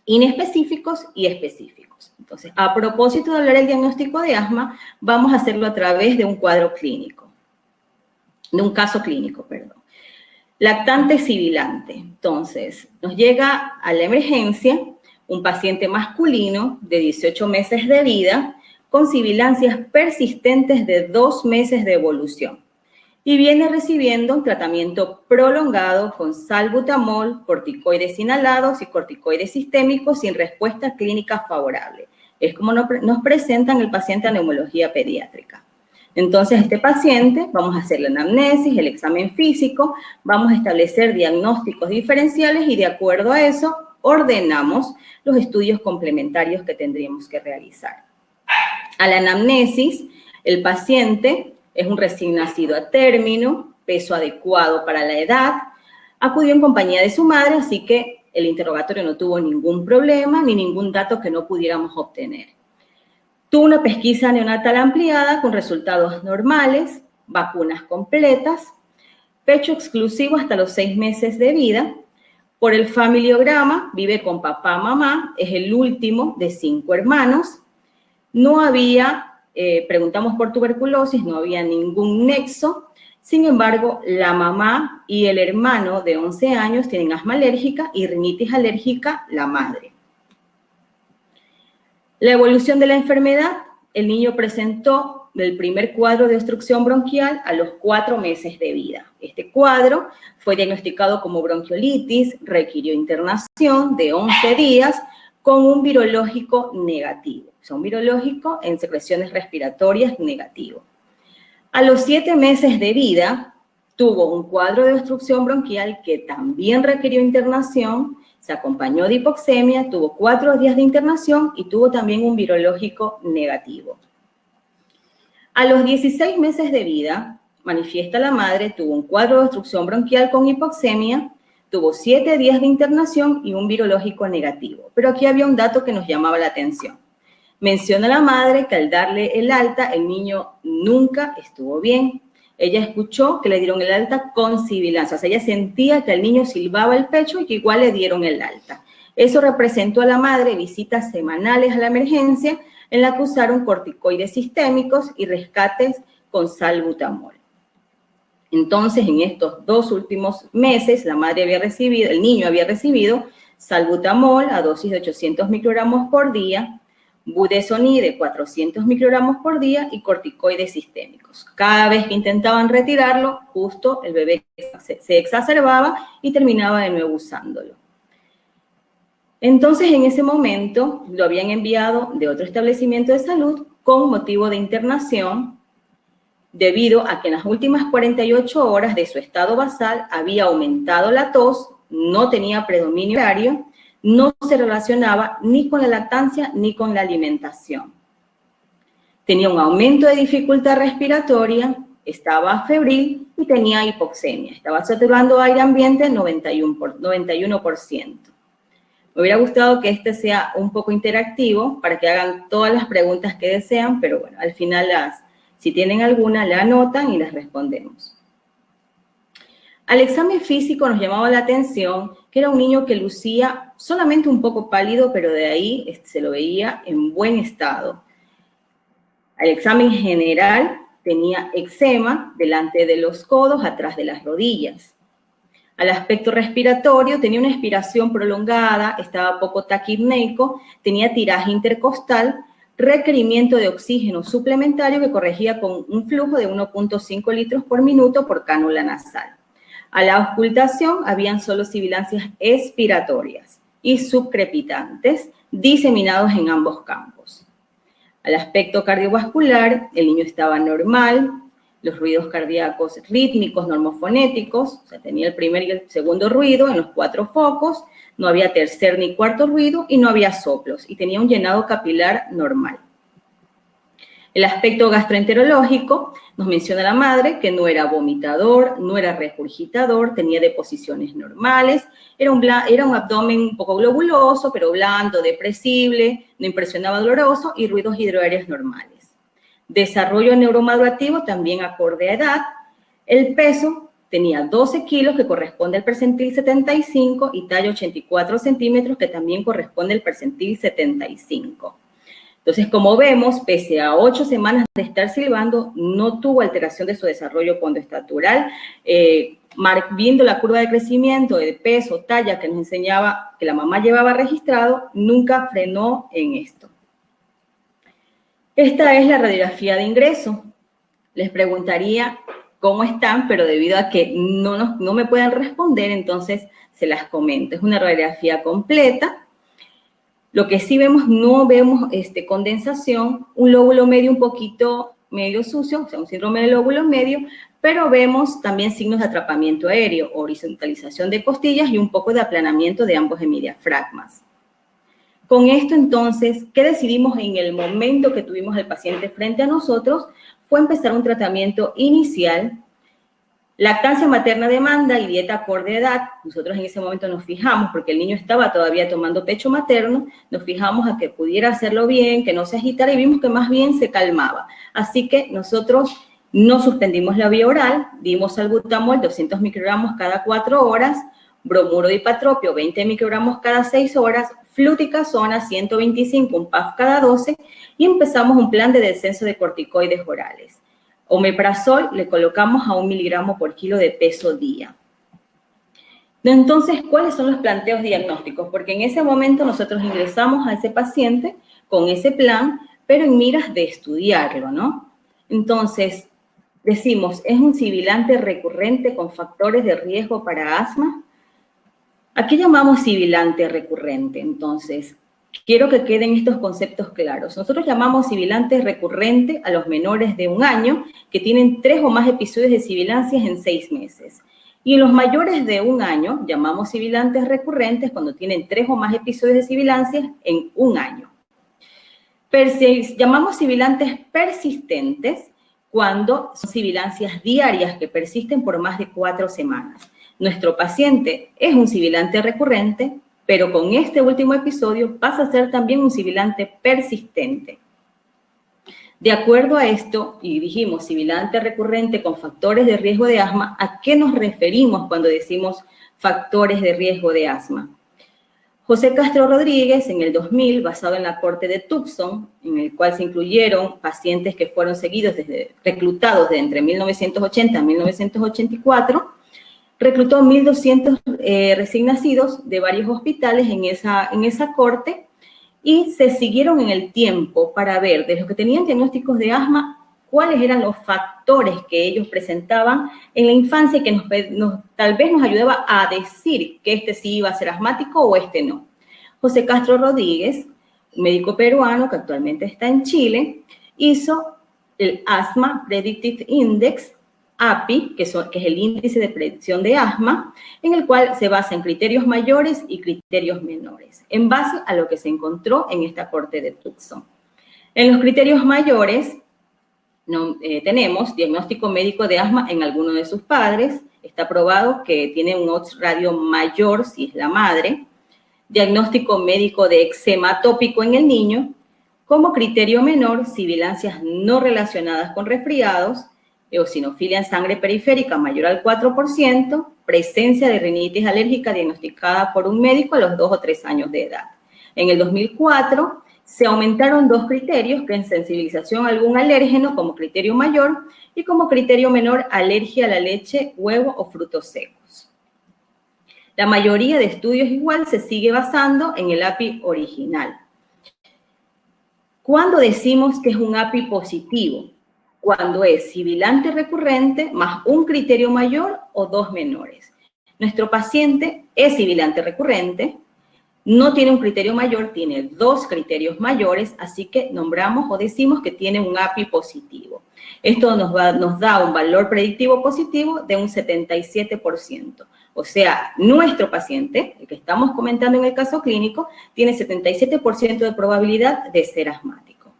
inespecíficos y específicos. Entonces, a propósito de hablar del diagnóstico de asma, vamos a hacerlo a través de un cuadro clínico, de un caso clínico, perdón. Lactante sibilante. Entonces, nos llega a la emergencia un paciente masculino de 18 meses de vida con sibilancias persistentes de 2 meses de evolución y viene recibiendo un tratamiento prolongado con salbutamol, corticoides inhalados y corticoides sistémicos sin respuesta clínica favorable. Es como nos presentan el paciente a neumología pediátrica. Entonces, este paciente, vamos a hacer la anamnesis, el examen físico, vamos a establecer diagnósticos diferenciales y de acuerdo a eso, ordenamos los estudios complementarios que tendríamos que realizar. A la anamnesis, el paciente es un recién nacido a término, peso adecuado para la edad, acudió en compañía de su madre, así que el interrogatorio no tuvo ningún problema ni ningún dato que no pudiéramos obtener. Tuvo una pesquisa neonatal ampliada con resultados normales, vacunas completas, pecho exclusivo hasta los 6 meses de vida. Por el familiograma, vive con papá, mamá, es el último de 5 hermanos. No había, preguntamos por tuberculosis, no había ningún nexo. Sin embargo, la mamá y el hermano de 11 años tienen asma alérgica y rinitis alérgica la madre. La evolución de la enfermedad, el niño presentó el primer cuadro de obstrucción bronquial a los 4 meses de vida. Este cuadro fue diagnosticado como bronquiolitis, requirió internación de 11 días con un virológico negativo. O sea, un virológico en secreciones respiratorias negativo. A los 7 meses de vida tuvo un cuadro de obstrucción bronquial que también requirió internación, se acompañó de hipoxemia, tuvo 4 días de internación y tuvo también un virológico negativo. A los 16 meses de vida, manifiesta la madre, tuvo un cuadro de obstrucción bronquial con hipoxemia, tuvo 7 días de internación y un virológico negativo. Pero aquí había un dato que nos llamaba la atención. Menciona la madre que al darle el alta, el niño nunca estuvo bien. Ella escuchó que le dieron el alta con sibilancia. O sea, ella sentía que al niño silbaba el pecho y que igual le dieron el alta. Eso representó a la madre visitas semanales a la emergencia en la que usaron corticoides sistémicos y rescates con salbutamol. Entonces, en estos 2 últimos meses, el niño había recibido salbutamol a dosis de 800 microgramos por día, budesonide de 400 microgramos por día y corticoides sistémicos. Cada vez que intentaban retirarlo, justo el bebé se exacerbaba y terminaba de nuevo usándolo. Entonces, en ese momento, lo habían enviado de otro establecimiento de salud con motivo de internación, debido a que en las últimas 48 horas de su estado basal había aumentado la tos, no tenía predominio horario, no se relacionaba ni con la lactancia ni con la alimentación. Tenía un aumento de dificultad respiratoria, estaba febril y tenía hipoxemia. Estaba saturando aire ambiente 91%. Me hubiera gustado que este sea un poco interactivo para que hagan todas las preguntas que desean, pero bueno, al final si tienen alguna, la anotan y las respondemos. Al examen físico nos llamaba la atención que era un niño que lucía solamente un poco pálido, pero de ahí se lo veía en buen estado. Al examen general tenía eczema delante de los codos, atrás de las rodillas. Al aspecto respiratorio tenía una expiración prolongada, estaba poco taquipneico, tenía tiraje intercostal, requerimiento de oxígeno suplementario que corregía con un flujo de 1.5 litros por minuto por cánula nasal. A la auscultación habían solo sibilancias expiratorias y subcrepitantes diseminados en ambos campos. Al aspecto cardiovascular, el niño estaba normal, los ruidos cardíacos rítmicos, normofonéticos, o sea, tenía el primer y el segundo ruido en los 4 focos, no había tercer ni cuarto ruido y no había soplos, y tenía un llenado capilar normal. El aspecto gastroenterológico nos menciona la madre que no era vomitador, no era regurgitador, tenía deposiciones normales, era un abdomen un poco globuloso, pero blando, depresible, no impresionaba doloroso y ruidos hidroaéreos normales. Desarrollo neuromadurativo también acorde a edad. El peso tenía 12 kilos, que corresponde al percentil 75, y talla 84 centímetros, que también corresponde al percentil 75. Entonces, como vemos, pese a 8 semanas de estar silbando, no tuvo alteración de su desarrollo conductatural. Viendo la curva de crecimiento de peso, talla que nos enseñaba, que la mamá llevaba registrado, nunca frenó en esto. Esta es la radiografía de ingreso. Les preguntaría cómo están, pero debido a que no me pueden responder, entonces se las comento. Es una radiografía completa. Lo que sí vemos, no vemos condensación, un lóbulo medio un poquito medio sucio, o sea, un síndrome del lóbulo medio, pero vemos también signos de atrapamiento aéreo, horizontalización de costillas y un poco de aplanamiento de ambos hemidiafragmas. Con esto, entonces, ¿qué decidimos en el momento que tuvimos al paciente frente a nosotros? Fue empezar un tratamiento inicial, lactancia materna de demanda y dieta acorde a edad. Nosotros en ese momento nos fijamos, porque el niño estaba todavía tomando pecho materno, nos fijamos a que pudiera hacerlo bien, que no se agitara, y vimos que más bien se calmaba. Así que nosotros no suspendimos la vía oral, dimos salbutamol 200 microgramos cada 4 horas, bromuro de ipatropio 20 microgramos cada 6 horas, fluticasona 125, un PAF cada 12, y empezamos un plan de descenso de corticoides orales. Omeprazol le colocamos a 1 miligramo por kilo de peso día. Entonces, ¿cuáles son los planteos diagnósticos? Porque en ese momento nosotros ingresamos a ese paciente con ese plan, pero en miras de estudiarlo, ¿no? Entonces, decimos, ¿es un sibilante recurrente con factores de riesgo para asma? ¿A qué llamamos sibilante recurrente? Entonces, quiero que queden estos conceptos claros. Nosotros llamamos sibilante recurrente a los menores de 1 año que tienen 3 o más episodios de sibilancias en 6 meses. Y en los mayores de 1 año llamamos sibilantes recurrentes cuando tienen 3 o más episodios de sibilancias en 1 año. Llamamos sibilantes persistentes cuando son sibilancias diarias que persisten por más de 4 semanas. Nuestro paciente es un sibilante recurrente, pero con este último episodio pasa a ser también un sibilante persistente. De acuerdo a esto, y dijimos sibilante recurrente con factores de riesgo de asma, ¿a qué nos referimos cuando decimos factores de riesgo de asma? José Castro Rodríguez, en el 2000, basado en la corte de Tucson, en el cual se incluyeron pacientes que fueron reclutados de entre 1980 a 1984, reclutó 1.200 recién nacidos de varios hospitales en esa corte y se siguieron en el tiempo para ver de los que tenían diagnósticos de asma cuáles eran los factores que ellos presentaban en la infancia y que tal vez nos ayudaba a decir que este sí iba a ser asmático o este no. José Castro Rodríguez, médico peruano que actualmente está en Chile, hizo el Asthma Predictive Index, API, que es el índice de predicción de asma, en el cual se basa en criterios mayores y criterios menores, en base a lo que se encontró en esta corte de Tucson. En los criterios mayores tenemos diagnóstico médico de asma en alguno de sus padres, está probado que tiene un odds radio mayor si es la madre, diagnóstico médico de eczema atópico en el niño, como criterio menor, sibilancias no relacionadas con resfriados, eosinofilia en sangre periférica mayor al 4%, presencia de rinitis alérgica diagnosticada por un médico a los 2 o 3 años de edad. En el 2004 se aumentaron 2 criterios, que es sensibilización a algún alérgeno como criterio mayor y como criterio menor alergia a la leche, huevo o frutos secos. La mayoría de estudios igual se sigue basando en el API original. ¿Cuándo decimos que es un API positivo? Cuando es sibilante recurrente más un criterio mayor o 2 menores. Nuestro paciente es sibilante recurrente, no tiene un criterio mayor, tiene 2 criterios mayores, así que nombramos o decimos que tiene un API positivo. Esto nos da un valor predictivo positivo de un 77%. O sea, nuestro paciente, el que estamos comentando en el caso clínico, tiene 77% de probabilidad de ser asmático.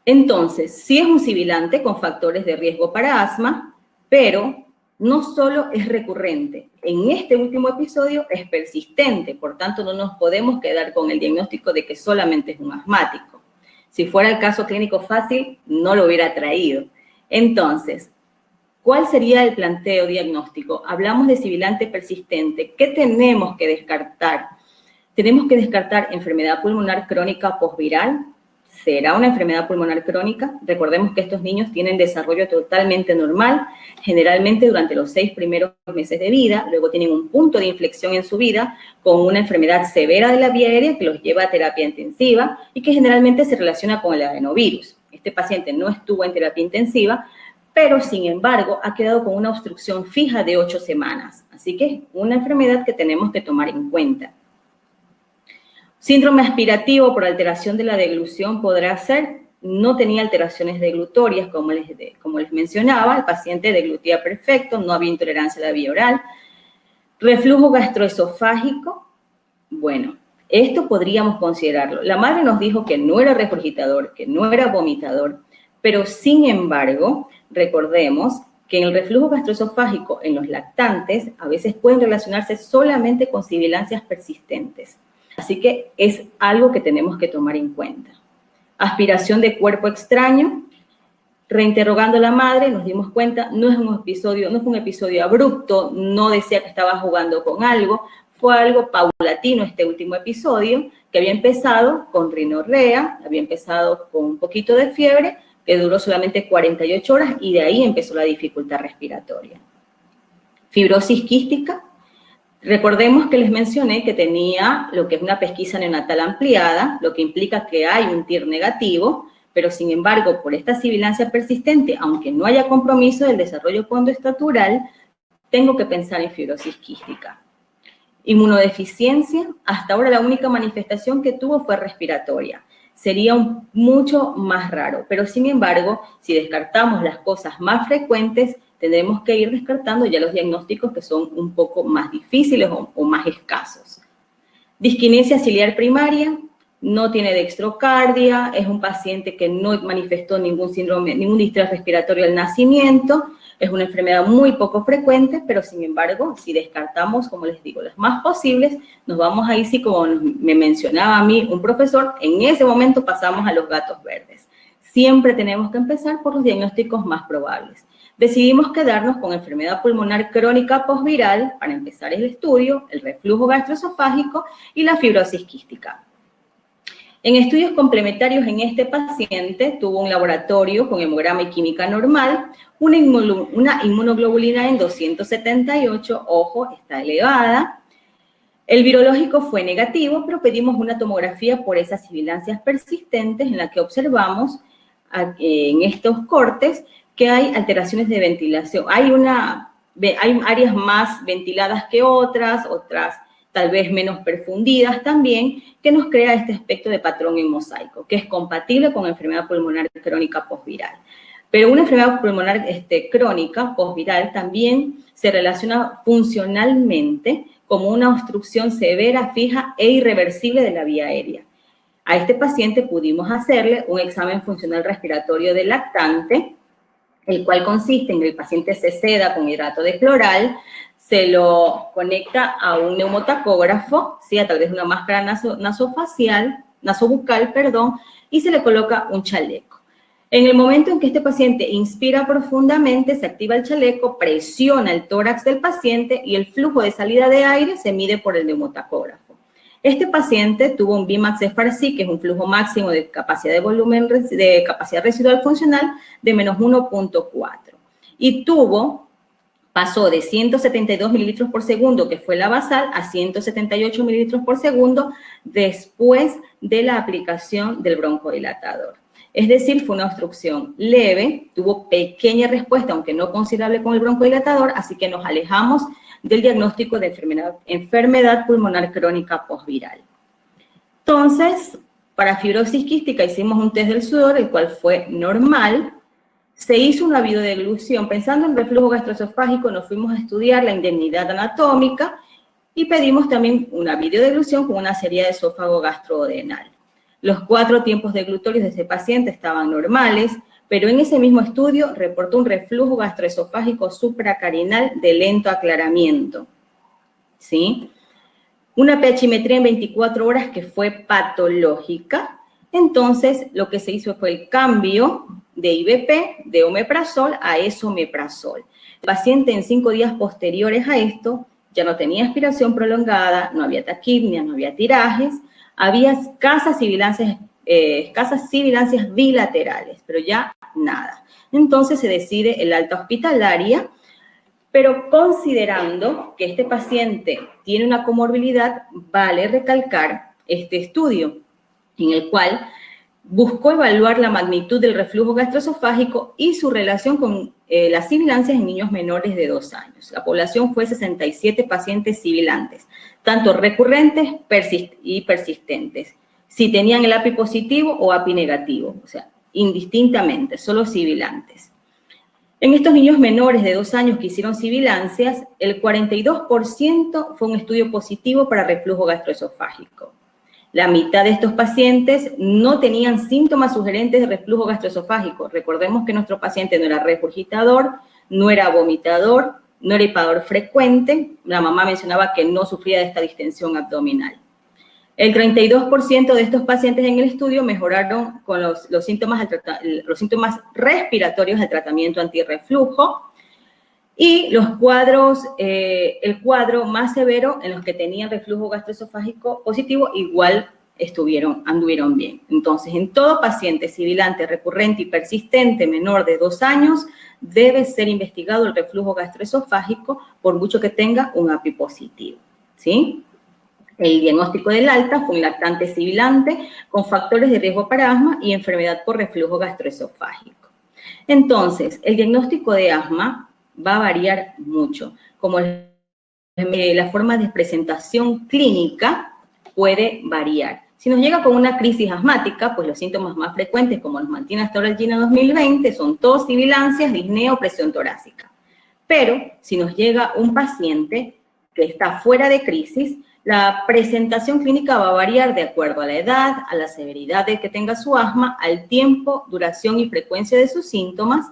Entonces, sí es un sibilante con factores de riesgo para asma, pero no solo es recurrente. En este último episodio es persistente, por tanto no nos podemos quedar con el diagnóstico de que solamente es un asmático. Si fuera el caso clínico fácil, no lo hubiera traído. Entonces, ¿cuál sería el planteo diagnóstico? Hablamos de sibilante persistente. ¿Qué tenemos que descartar? Tenemos que descartar enfermedad pulmonar crónica posviral. ¿Será una enfermedad pulmonar crónica? Recordemos que estos niños tienen desarrollo totalmente normal, generalmente durante los 6 primeros meses de vida, luego tienen un punto de inflexión en su vida con una enfermedad severa de la vía aérea que los lleva a terapia intensiva y que generalmente se relaciona con el adenovirus. Este paciente no estuvo en terapia intensiva, pero sin embargo ha quedado con una obstrucción fija de 8 semanas. Así que es una enfermedad que tenemos que tomar en cuenta. Síndrome aspirativo por alteración de la deglución podrá ser, no tenía alteraciones deglutorias, como les mencionaba, el paciente deglutía perfecto, no había intolerancia a la vía oral. Reflujo gastroesofágico, bueno, esto podríamos considerarlo. La madre nos dijo que no era regurgitador, que no era vomitador, pero sin embargo, recordemos que en el reflujo gastroesofágico en los lactantes a veces pueden relacionarse solamente con sibilancias persistentes. Así que es algo que tenemos que tomar en cuenta. Aspiración de cuerpo extraño. Reinterrogando a la madre, nos dimos cuenta, no fue un episodio abrupto, no decía que estaba jugando con algo, fue algo paulatino este último episodio, que había empezado con rinorrea, había empezado con un poquito de fiebre, que duró solamente 48 horas y de ahí empezó la dificultad respiratoria. Fibrosis quística. Recordemos que les mencioné que tenía lo que es una pesquisa neonatal ampliada, lo que implica que hay un TIR negativo, pero sin embargo, por esta sibilancia persistente, aunque no haya compromiso del desarrollo condoestatural, tengo que pensar en fibrosis quística. Inmunodeficiencia, hasta ahora la única manifestación que tuvo fue respiratoria. Sería mucho más raro, pero sin embargo, si descartamos las cosas más frecuentes, tendremos que ir descartando ya los diagnósticos que son un poco más difíciles o más escasos. Disquinesia ciliar primaria, no tiene dextrocardia, es un paciente que no manifestó ningún síndrome, ningún distrés respiratorio al nacimiento, es una enfermedad muy poco frecuente, pero sin embargo, si descartamos, como les digo, las más posibles, nos vamos a ir, sí, como me mencionaba a mí un profesor, en ese momento pasamos a los gatos verdes. Siempre tenemos que empezar por los diagnósticos más probables. Decidimos quedarnos con enfermedad pulmonar crónica posviral para empezar el estudio, el reflujo gastroesofágico y la fibrosis quística. En estudios complementarios en este paciente tuvo un laboratorio con hemograma y química normal, una inmunoglobulina en 278, ojo, está elevada. El virológico fue negativo, pero pedimos una tomografía por esas sibilancias persistentes en la que observamos en estos cortes que hay alteraciones de ventilación. Hay áreas más ventiladas que otras tal vez menos perfundidas también, que nos crea este aspecto de patrón en mosaico, que es compatible con enfermedad pulmonar crónica posviral. Pero una enfermedad pulmonar crónica posviral también se relaciona funcionalmente como una obstrucción severa, fija e irreversible de la vía aérea. A este paciente pudimos hacerle un examen funcional respiratorio del lactante, el cual consiste en que el paciente se seda con hidrato de cloral, se lo conecta a un neumotacógrafo, ¿sí? A través de una máscara nasobucal, y se le coloca un chaleco. En el momento en que este paciente inspira profundamente, se activa el chaleco, presiona el tórax del paciente y el flujo de salida de aire se mide por el neumotacógrafo. Este paciente tuvo un Vmax-FRC, que es un flujo máximo de capacidad de capacidad residual funcional de menos 1.4. Y pasó de 172 mililitros por segundo, que fue la basal, a 178 mililitros por segundo después de la aplicación del broncodilatador. Es decir, fue una obstrucción leve, tuvo pequeña respuesta, aunque no considerable con el broncodilatador, así que nos alejamos del diagnóstico de enfermedad pulmonar crónica posviral. Entonces, para fibrosis quística hicimos un test del sudor, el cual fue normal. Se hizo una videodeglución. Pensando en reflujo gastroesofágico, nos fuimos a estudiar la indemnidad anatómica y pedimos también una videodeglución con una serie de esófago gastrodenal. Los 4 tiempos deglutorios de ese paciente estaban normales, pero en ese mismo estudio reportó un reflujo gastroesofágico supracarinal de lento aclaramiento, ¿sí? Una pHimetría en 24 horas que fue patológica. Entonces, lo que se hizo fue el cambio de IVP, de omeprazol a esomeprazol. El paciente en 5 días posteriores a esto ya no tenía aspiración prolongada, no había taquipnia, no había tirajes, había escasas sibilancias bilaterales, pero ya nada. Entonces se decide el alta hospitalaria, pero considerando que este paciente tiene una comorbilidad, vale recalcar este estudio, en el cual buscó evaluar la magnitud del reflujo gastroesofágico y su relación con las sibilancias en niños menores de 2 años. La población fue 67 pacientes sibilantes, tanto recurrentes y persistentes, si tenían el API positivo o API negativo. O sea, indistintamente, solo sibilantes. En estos niños menores de 2 años que hicieron sibilancias, el 42% fue un estudio positivo para reflujo gastroesofágico. La mitad de estos pacientes no tenían síntomas sugerentes de reflujo gastroesofágico. Recordemos que nuestro paciente no era regurgitador, no era vomitador, no era hipador frecuente. La mamá mencionaba que no sufría de esta distensión abdominal. El 32% de estos pacientes en el estudio mejoraron con los síntomas respiratorios del tratamiento antirreflujo y los cuadros, el cuadro más severo en los que tenían reflujo gastroesofágico positivo igual anduvieron bien. Entonces, en todo paciente sibilante, recurrente y persistente menor de 2 años, debe ser investigado el reflujo gastroesofágico por mucho que tenga un API positivo, ¿sí? El diagnóstico del alta fue un lactante sibilante con factores de riesgo para asma y enfermedad por reflujo gastroesofágico. Entonces, el diagnóstico de asma va a variar mucho, como la forma de presentación clínica puede variar. Si nos llega con una crisis asmática, pues los síntomas más frecuentes, como los mantiene hasta ahora el GINA 2020, son tos, sibilancias, disnea o presión torácica. Pero si nos llega un paciente que está fuera de crisis, la presentación clínica va a variar de acuerdo a la edad, a la severidad de que tenga su asma, al tiempo, duración y frecuencia de sus síntomas,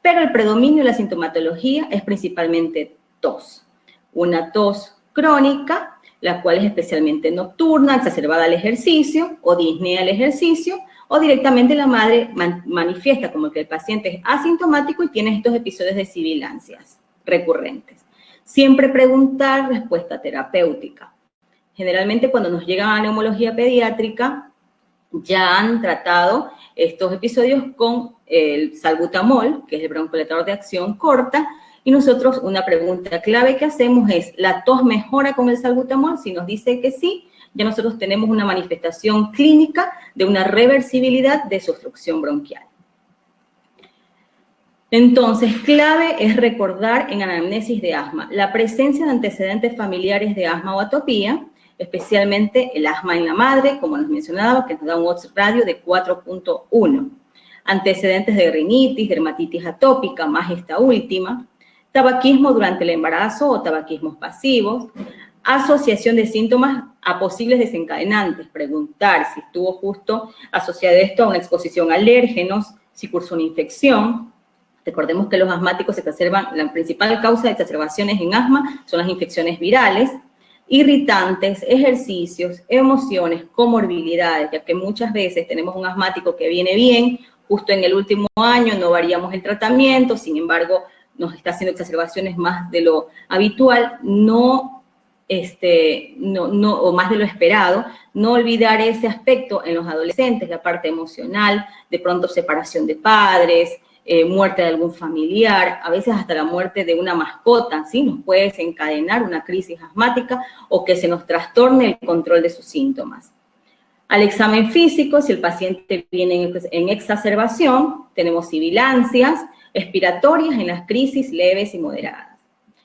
pero el predominio de la sintomatología es principalmente tos. Una tos crónica, la cual es especialmente nocturna, exacerbada al ejercicio o disnea al ejercicio, o directamente la madre manifiesta como que el paciente es asintomático y tiene estos episodios de sibilancias recurrentes. Siempre preguntar respuesta terapéutica. Generalmente cuando nos llegan a neumología pediátrica, ya han tratado estos episodios con el salbutamol, que es el broncodilatador de acción corta, y nosotros una pregunta clave que hacemos es, ¿la tos mejora con el salbutamol? Si nos dice que sí, ya nosotros tenemos una manifestación clínica de una reversibilidad de su obstrucción bronquial. Entonces, clave es recordar en anamnesis de asma la presencia de antecedentes familiares de asma o atopía, especialmente el asma en la madre, como nos mencionaba, que nos da un odds radio de 4.1. Antecedentes de rinitis, dermatitis atópica, más esta última. Tabaquismo durante el embarazo o tabaquismos pasivos. Asociación de síntomas a posibles desencadenantes. Preguntar si estuvo justo asociado esto a una exposición a alérgenos, si cursó una infección. Recordemos que los asmáticos se exacerban, la principal causa de exacerbaciones en asma son las infecciones virales. Irritantes, ejercicios, emociones, comorbilidades, ya que muchas veces tenemos un asmático que viene bien, justo en el último año no variamos el tratamiento, sin embargo, nos está haciendo exacerbaciones más de lo habitual, o más de lo esperado. No olvidar ese aspecto en los adolescentes, la parte emocional, de pronto separación de padres, muerte de algún familiar, a veces hasta la muerte de una mascota, ¿sí? Nos puede desencadenar una crisis asmática o que se nos trastorne el control de sus síntomas. Al examen físico, si el paciente viene en exacerbación, tenemos sibilancias, expiratorias en las crisis leves y moderadas,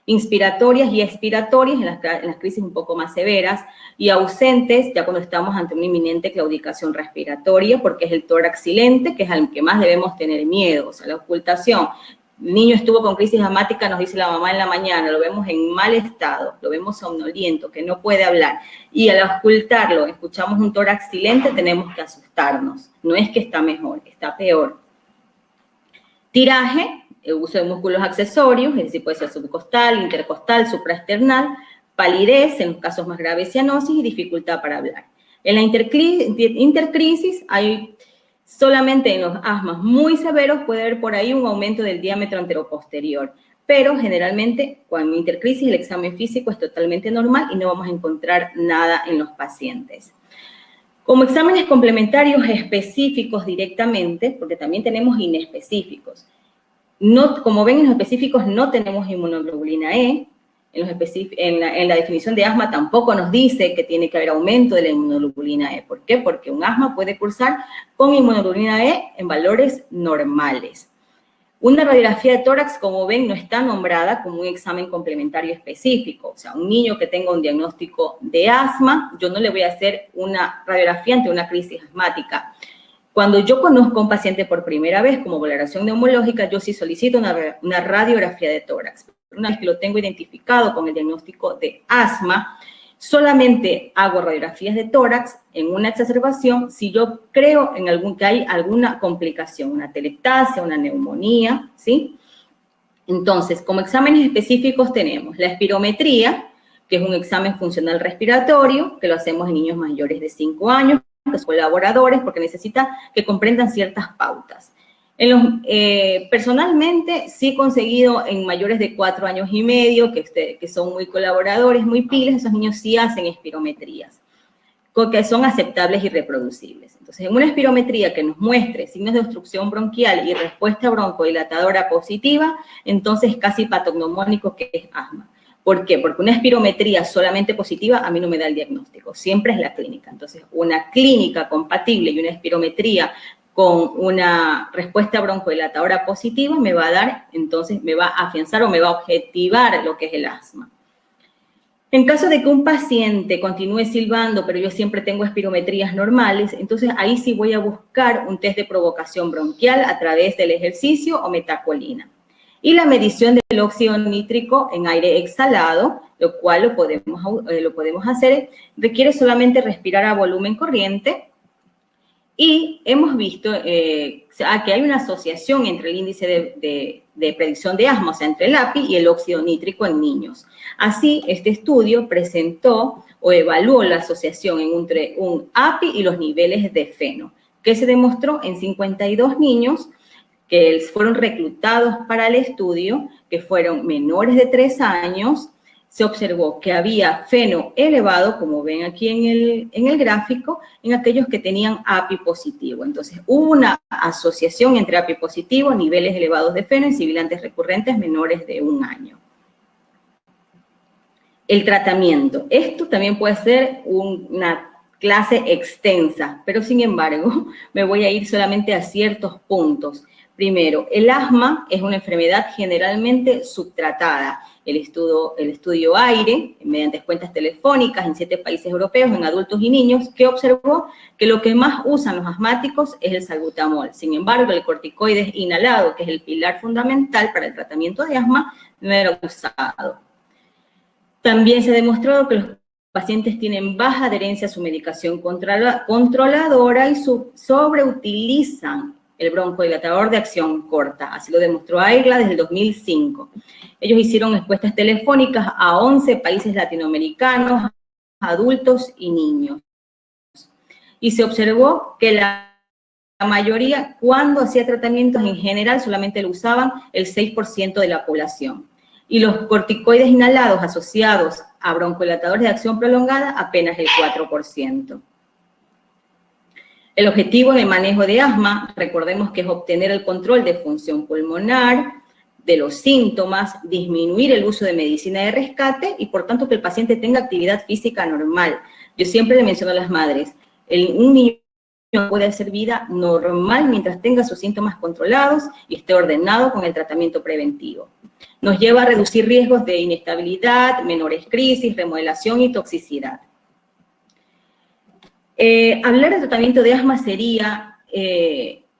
inspiratorias y expiratorias en las crisis un poco más severas, y ausentes ya cuando estamos ante una inminente claudicación respiratoria, porque es el tórax silente, que es al que más debemos tener miedo, o sea, la ocultación. El niño estuvo con crisis asmática, nos dice la mamá en la mañana, lo vemos en mal estado, lo vemos somnoliento, que no puede hablar, y al ocultarlo, escuchamos un tórax silente, tenemos que asustarnos. No es que está mejor, está peor. Tiraje, el uso de músculos accesorios, es decir, puede ser subcostal, intercostal, supraesternal, palidez, en los casos más graves cianosis y dificultad para hablar. En la intercrisis hay solamente en los asmas muy severos puede haber por ahí un aumento del diámetro anteroposterior, pero generalmente cuando intercrisis el examen físico es totalmente normal y no vamos a encontrar nada en los pacientes. Como exámenes complementarios específicos directamente, porque también tenemos inespecíficos. No, como ven, en los específicos no tenemos inmunoglobulina E. En la definición de asma tampoco nos dice que tiene que haber aumento de la inmunoglobulina E. ¿Por qué? Porque un asma puede cursar con inmunoglobulina E en valores normales. Una radiografía de tórax, como ven, no está nombrada como un examen complementario específico. O sea, un niño que tenga un diagnóstico de asma, yo no le voy a hacer una radiografía ante una crisis asmática. Cuando yo conozco a un paciente por primera vez como valoración neumológica, yo sí solicito una radiografía de tórax. Una vez que lo tengo identificado con el diagnóstico de asma, solamente hago radiografías de tórax en una exacerbación si yo creo que hay alguna complicación, una atelectasia, una neumonía, ¿sí? Entonces, como exámenes específicos tenemos la espirometría, que es un examen funcional respiratorio, que lo hacemos en niños mayores de 5 años, los colaboradores, porque necesita que comprendan ciertas pautas. Personalmente, sí he conseguido en mayores de 4 años y medio, que son muy colaboradores, muy pilas, esos niños sí hacen espirometrías, que son aceptables y reproducibles. Entonces, en una espirometría que nos muestre signos de obstrucción bronquial y respuesta broncodilatadora positiva, entonces casi patognomónico que es asma. ¿Por qué? Porque una espirometría solamente positiva a mí no me da el diagnóstico, siempre es la clínica. Entonces, una clínica compatible y una espirometría con una respuesta broncodilatadora positiva me va a dar, entonces me va a afianzar o me va a objetivar lo que es el asma. En caso de que un paciente continúe silbando, pero yo siempre tengo espirometrías normales, entonces ahí sí voy a buscar un test de provocación bronquial a través del ejercicio o metacolina. Y la medición del óxido nítrico en aire exhalado, lo cual lo podemos hacer, requiere solamente respirar a volumen corriente. Y hemos visto que hay una asociación entre el índice de predicción de asma, o sea, entre el API y el óxido nítrico en niños. Así, este estudio presentó o evaluó la asociación entre un API y los niveles de feno, que se demostró en 52 niños que fueron reclutados para el estudio, que fueron menores de 3 años. Se observó que había feno elevado, como ven aquí en el gráfico, en aquellos que tenían API positivo. Entonces, hubo una asociación entre API positivo, niveles elevados de feno en sibilantes recurrentes menores de 1 año. El tratamiento. Esto también puede ser una clase extensa, pero sin embargo, me voy a ir solamente a ciertos puntos. Primero, el asma es una enfermedad generalmente subtratada. El estudio AIRE, mediante cuentas telefónicas en 7 países europeos, en adultos y niños, que observó que lo que más usan los asmáticos es el salbutamol. Sin embargo, el corticoides inhalado, que es el pilar fundamental para el tratamiento de asma, no era usado. También se ha demostrado que los pacientes tienen baja adherencia a su medicación controladora y sobreutilizan el broncodilatador de acción corta. Así lo demostró AIRLA desde el 2005. Ellos hicieron encuestas telefónicas a 11 países latinoamericanos, adultos y niños. Y se observó que la mayoría, cuando hacía tratamientos en general, solamente lo usaban el 6% de la población. Y los corticoides inhalados asociados a broncodilatadores de acción prolongada, apenas el 4%. El objetivo en el manejo de asma, recordemos que es obtener el control de función pulmonar, de los síntomas, disminuir el uso de medicina de rescate y, por tanto, que el paciente tenga actividad física normal. Yo siempre le menciono a las madres, un niño puede hacer vida normal mientras tenga sus síntomas controlados y esté ordenado con el tratamiento preventivo. Nos lleva a reducir riesgos de inestabilidad, menores crisis, remodelación y toxicidad. Hablar de tratamiento de asma sería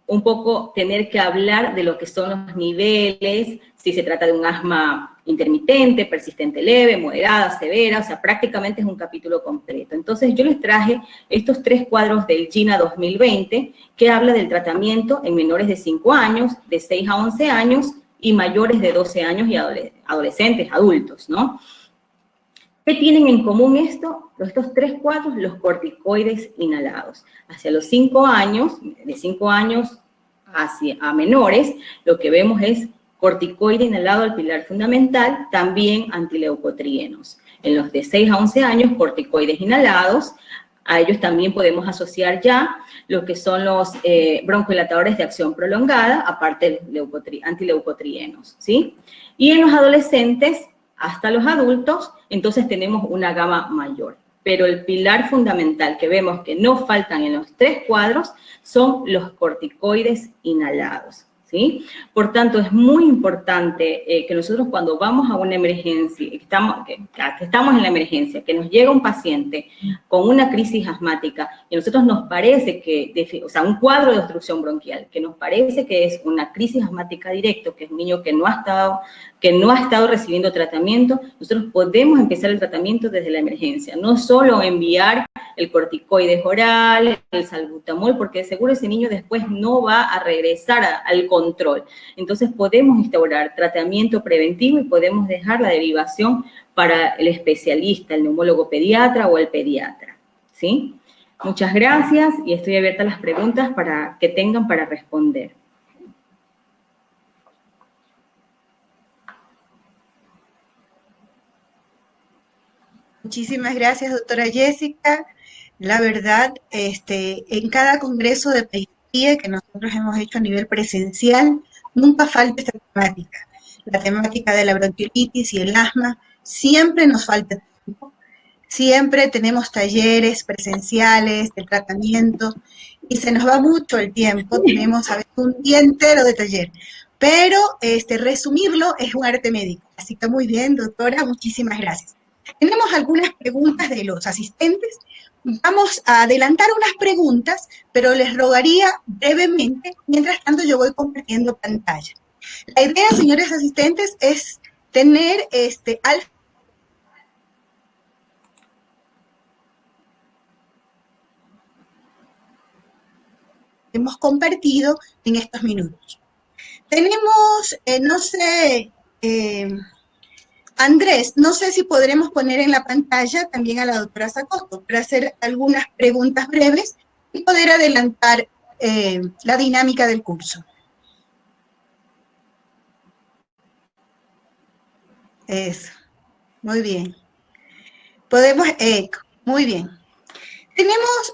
un poco tener que hablar de lo que son los niveles, si se trata de un asma intermitente, persistente leve, moderada, severa, o sea, prácticamente es un capítulo completo. Entonces, yo les traje estos 3 cuadros del GINA 2020 que habla del tratamiento en menores de 5 años, de 6 a 11 años y mayores de 12 años y adolescentes, adultos, ¿no? ¿Qué tienen en común estos 3 cuadros? Los corticoides inhalados. Hacia los 5 años, de 5 años a menores, lo que vemos es corticoide inhalado al pilar fundamental, también antileucotrienos. En los de 6 a 11 años, corticoides inhalados, a ellos también podemos asociar ya lo que son los broncodilatadores de acción prolongada, aparte de antileucotrienos, ¿sí? Y en los adolescentes, hasta los adultos, entonces tenemos una gama mayor. Pero el pilar fundamental que vemos que no faltan en los 3 cuadros son los corticoides inhalados, ¿sí? Por tanto, es muy importante que nosotros cuando vamos a una emergencia, que estamos en la emergencia, que nos llega un paciente con una crisis asmática y a nosotros nos parece que, o sea, un cuadro de obstrucción bronquial, que nos parece que es una crisis asmática directo, que es un niño que no ha estado recibiendo tratamiento, nosotros podemos empezar el tratamiento desde la emergencia, no solo enviar el corticoides oral, el salbutamol, porque de seguro ese niño después no va a regresar al control. Entonces podemos instaurar tratamiento preventivo y podemos dejar la derivación para el especialista, el neumólogo pediatra o el pediatra, ¿sí? Muchas gracias y estoy abierta a las preguntas que tengan para responder. Muchísimas gracias, doctora Jessica. La verdad, en cada congreso de pediatría que nosotros hemos hecho a nivel presencial, nunca falta esta temática. La temática de la bronquiolitis y el asma, siempre nos falta tiempo. Siempre tenemos talleres presenciales de tratamiento y se nos va mucho el tiempo. Tenemos a veces un día entero de taller. Pero resumirlo es un arte médico. Así que muy bien, doctora, muchísimas gracias. Tenemos algunas preguntas de los asistentes. Vamos a adelantar unas preguntas, pero les rogaría brevemente, mientras tanto yo voy compartiendo pantalla. La idea, señores asistentes, es tener hemos compartido en estos minutos. Tenemos, no sé, Andrés, no sé si podremos poner en la pantalla también a la doctora Sacoto para hacer algunas preguntas breves y poder adelantar la dinámica del curso. Eso, muy bien. Podemos, muy bien.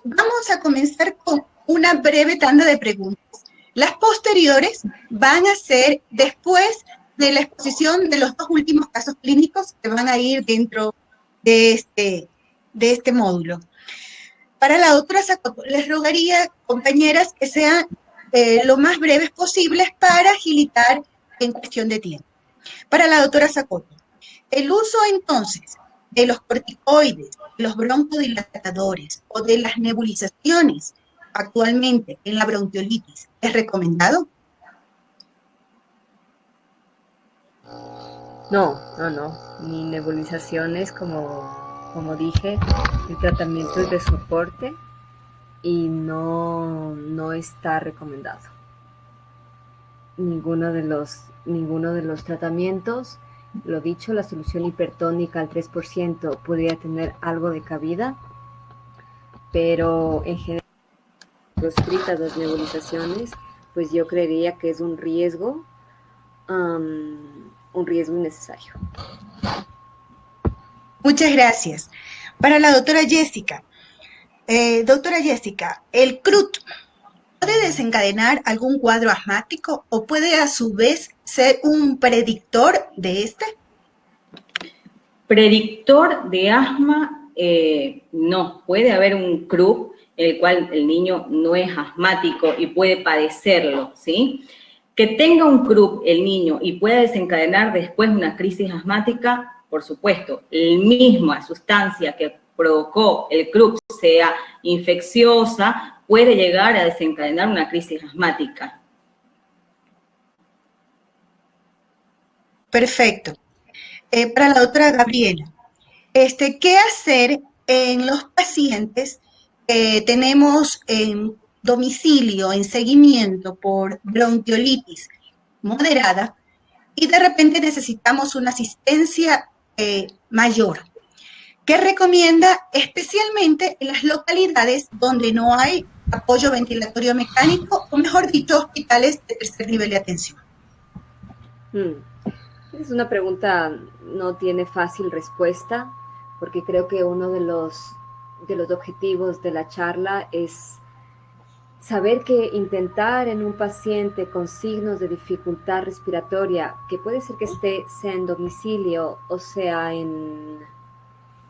Vamos a comenzar con una breve tanda de preguntas. Las posteriores van a ser después de la exposición de los dos últimos casos clínicos que van a ir dentro de este módulo. Para la doctora Sacoto, les rogaría, compañeras, que sean lo más breves posibles para agilitar en cuestión de tiempo. Para la doctora Sacoto, el uso entonces de los corticoides, de los broncodilatadores o de las nebulizaciones actualmente en la bronquiolitis, ¿es recomendado? No, ni nebulizaciones como dije, el tratamiento es de soporte y no está recomendado. Ninguno de los tratamientos, lo dicho, la solución hipertónica al 3% podría tener algo de cabida, pero en general las nebulizaciones, pues yo creería que es un riesgo innecesario. Muchas gracias. Para la doctora Jessica, ¿el CRUT puede desencadenar algún cuadro asmático o puede a su vez ser un predictor de este? Predictor de asma, no. Puede haber un CRUP en el cual el niño no es asmático y puede padecerlo, ¿sí? Que tenga un CRUP el niño y pueda desencadenar después una crisis asmática, por supuesto, la misma sustancia que provocó el CRUP sea infecciosa, puede llegar a desencadenar una crisis asmática. Perfecto. Para la doctora Gabriela, ¿qué hacer en los pacientes que tenemos en domicilio, en seguimiento por bronquiolitis moderada y de repente necesitamos una asistencia mayor? ¿Qué recomienda especialmente en las localidades donde no hay apoyo ventilatorio mecánico o, mejor dicho, hospitales de tercer nivel de atención? Es una pregunta, no tiene fácil respuesta, porque creo que uno de los objetivos de la charla es saber que intentar en un paciente con signos de dificultad respiratoria, que puede ser que sea en domicilio o sea en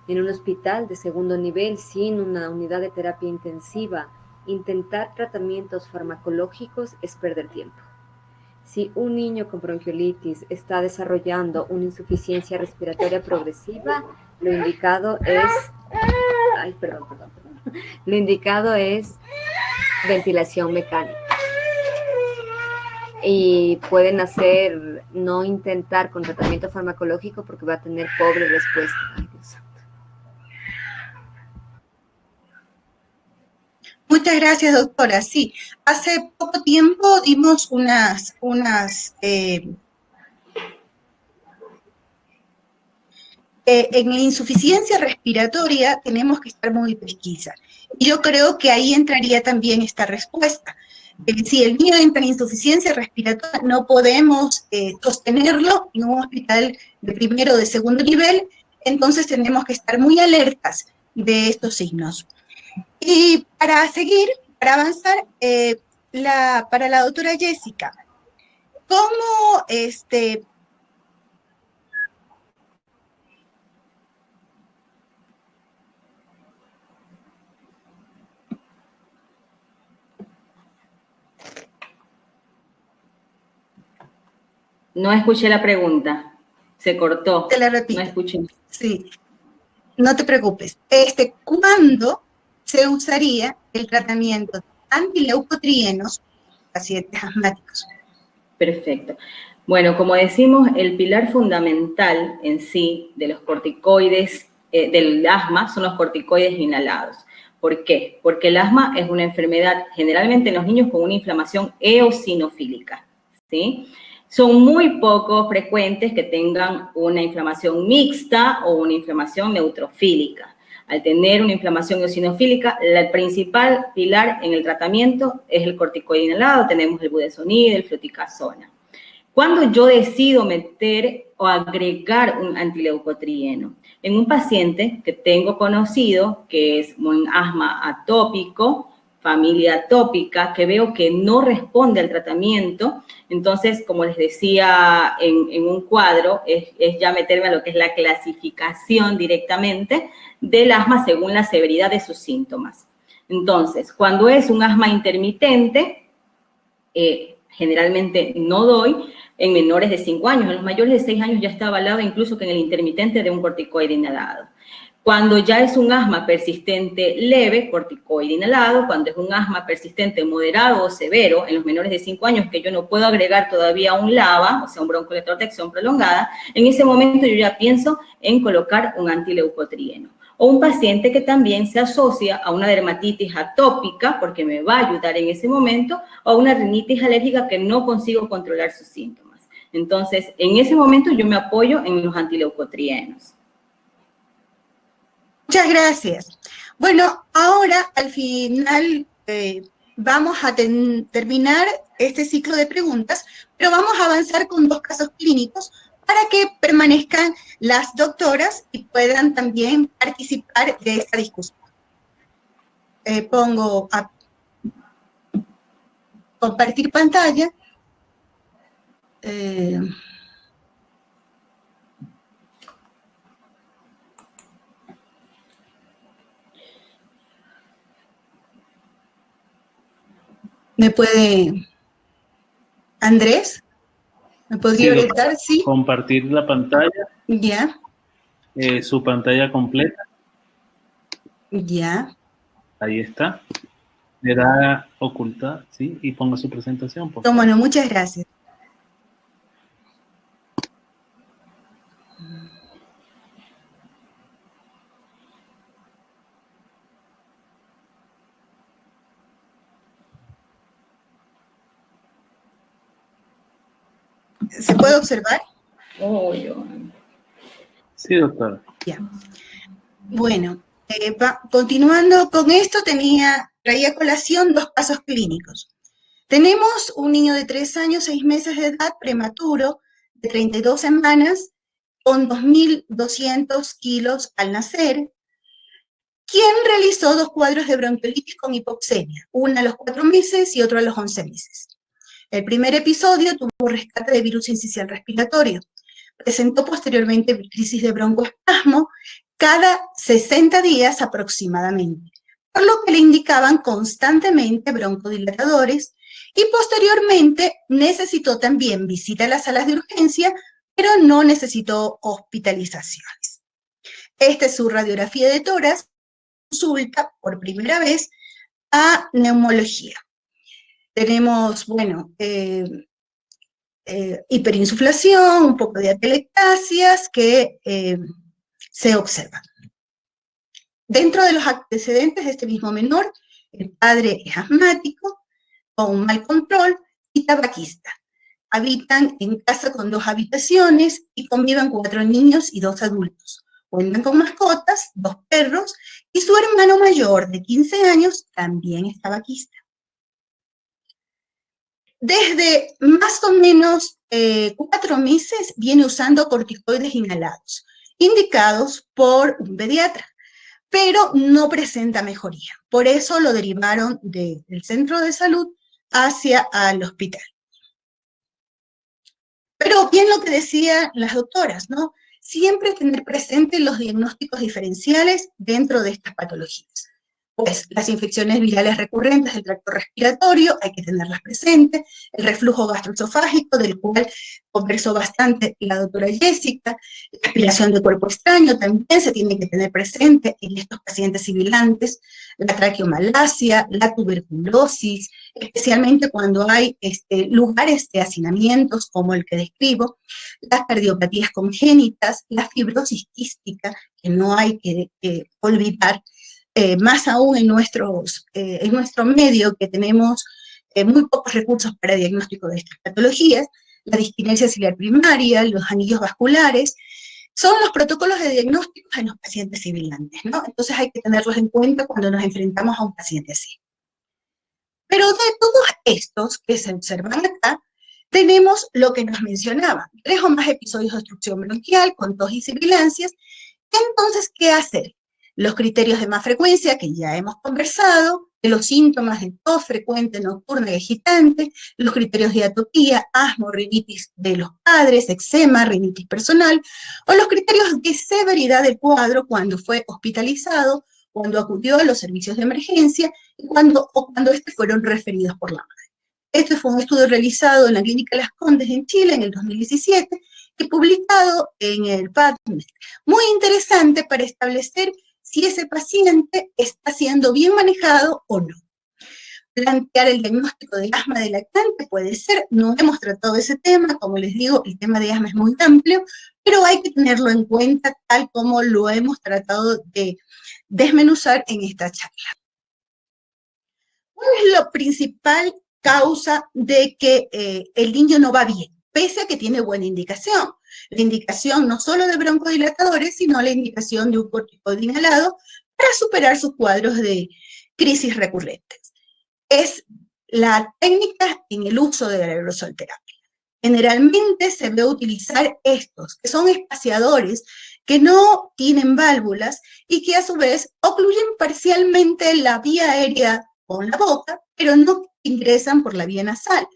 un hospital de segundo nivel sin una unidad de terapia intensiva, intentar tratamientos farmacológicos es perder tiempo. Si un niño con bronquiolitis está desarrollando una insuficiencia respiratoria progresiva, lo indicado es... Ay, perdón. Lo indicado es ventilación mecánica. Y pueden no intentar con tratamiento farmacológico porque va a tener pobre respuesta. Ay, Dios santo. Muchas gracias, doctora. Sí, hace poco tiempo dimos en la insuficiencia respiratoria tenemos que estar muy pesquisa. Y yo creo que ahí entraría también esta respuesta. Si el niño entra en insuficiencia respiratoria, no podemos sostenerlo en un hospital de primero o de segundo nivel, entonces tenemos que estar muy alertas de estos signos. Y para seguir, para avanzar, para la doctora Jessica, ¿cómo No escuché la pregunta. Se cortó. Te la repito. No escuché. Sí, no te preocupes. ¿Cuándo se usaría el tratamiento de antileucotrienos en pacientes asmáticos? Perfecto. Bueno, como decimos, el pilar fundamental en sí de los corticoides, del asma, son los corticoides inhalados. ¿Por qué? Porque el asma es una enfermedad generalmente en los niños con una inflamación eosinofílica, ¿sí? Son muy poco frecuentes que tengan una inflamación mixta o una inflamación neutrofílica. Al tener una inflamación eosinofílica, el principal pilar en el tratamiento es el corticoide inhalado. Tenemos el budesonide, el fluticasona. Cuando yo decido meter o agregar un antileucotrieno en un paciente que tengo conocido, que es un asma atópico, familia atópica, que veo que no responde al tratamiento, entonces, como les decía en un cuadro, es ya meterme a lo que es la clasificación directamente del asma según la severidad de sus síntomas. Entonces, cuando es un asma intermitente, generalmente no doy en menores de 5 años. En los mayores de 6 años ya está avalado incluso que en el intermitente de un corticoide inhalado. Cuando ya es un asma persistente leve, corticoide inhalado. Cuando es un asma persistente moderado o severo, en los menores de 5 años, que yo no puedo agregar todavía un LABA, o sea, un broncoelectrodo de acción prolongada, en ese momento yo ya pienso en colocar un antileucotrieno. O un paciente que también se asocia a una dermatitis atópica, porque me va a ayudar en ese momento, o a una rinitis alérgica que no consigo controlar sus síntomas. Entonces, en ese momento yo me apoyo en los antileucotrienos. Muchas gracias. Bueno, ahora al final vamos a terminar este ciclo de preguntas, pero vamos a avanzar con 2 casos clínicos para que permanezcan las doctoras y puedan también participar de esta discusión. Pongo a compartir pantalla. ¿Me puede, Andrés? ¿Me podría orientar? Sí. Compartir la pantalla. Ya. Su pantalla completa. Ya. Ahí está. Le da ocultar, ¿sí? Y ponga su presentación. Por favor. Bueno, muchas gracias. ¿Se puede observar? Sí, doctora. Ya. Bueno, continuando con esto, traía a colación 2 casos clínicos. Tenemos un niño de 3 años, 6 meses de edad, prematuro, de 32 semanas, con 2.200 kilos al nacer, quien realizó 2 cuadros de bronquiolitis con hipoxemia, uno a los 4 meses y otro a los 11 meses. El primer episodio tuvo rescate de virus sincicial respiratorio. Presentó posteriormente crisis de broncoespasmo cada 60 días aproximadamente, por lo que le indicaban constantemente broncodilatadores Y posteriormente necesitó también visita a las salas de urgencia, pero no necesitó hospitalizaciones. Esta es su radiografía de tórax, consulta por primera vez a neumología. Tenemos, bueno, hiperinsuflación, un poco de atelectasias que se observan. Dentro de los antecedentes de este mismo menor, el padre es asmático, con un mal control y tabaquista. Habitan en casa con 2 habitaciones y conviven 4 niños y 2 adultos. Cuentan con mascotas, 2 perros, y su hermano mayor de 15 años también es tabaquista. Desde más o menos 4 meses viene usando corticoides inhalados, indicados por un pediatra, pero no presenta mejoría. Por eso lo derivaron del centro de salud hacia el hospital. Pero bien lo que decían las doctoras, ¿no? Siempre tener presente los diagnósticos diferenciales dentro de estas patologías. Pues las infecciones virales recurrentes del tracto respiratorio hay que tenerlas presentes, el reflujo gastroesofágico, del cual conversó bastante la doctora Jessica, la aspiración de cuerpo extraño también se tiene que tener presente en estos pacientes sibilantes, la traqueomalacia, la tuberculosis, especialmente cuando hay lugares de hacinamientos como el que describo, las cardiopatías congénitas, la fibrosis quística, que no hay que olvidar, más aún en nuestro medio, que tenemos muy pocos recursos para diagnóstico de estas patologías, la diskinesia ciliar primaria, los anillos vasculares, son los protocolos de diagnóstico en los pacientes sibilantes, ¿no? Entonces hay que tenerlos en cuenta cuando nos enfrentamos a un paciente así. Pero de todos estos que se observan acá, tenemos lo que nos mencionaba, 3 o más episodios de obstrucción bronquial con tos y sibilancias. Entonces, ¿qué hacer? Los criterios de más frecuencia, que ya hemos conversado, de los síntomas de tos frecuente, nocturna y agitante, los criterios de atopía, asma, rinitis de los padres, eczema, rinitis personal, o los criterios de severidad del cuadro cuando fue hospitalizado, cuando acudió a los servicios de emergencia y cuando estos fueron referidos por la madre. Este fue un estudio realizado en la Clínica Las Condes en Chile en el 2017 y publicado en el PubMed. Muy interesante para establecer si ese paciente está siendo bien manejado o no. Plantear el diagnóstico de asma de lactante puede ser, no hemos tratado ese tema, como les digo, el tema de asma es muy amplio, pero hay que tenerlo en cuenta tal como lo hemos tratado de desmenuzar en esta charla. ¿Cuál es la principal causa de que el niño no va bien? Pese a que tiene buena indicación. La indicación no solo de broncodilatadores, sino la indicación de un corticoide inhalado para superar sus cuadros de crisis recurrentes. Es la técnica en el uso de la aerosol terapia. Generalmente se ve utilizar estos, que son espaciadores, que no tienen válvulas y que a su vez ocluyen parcialmente la vía aérea con la boca, pero no ingresan por la vía nasal.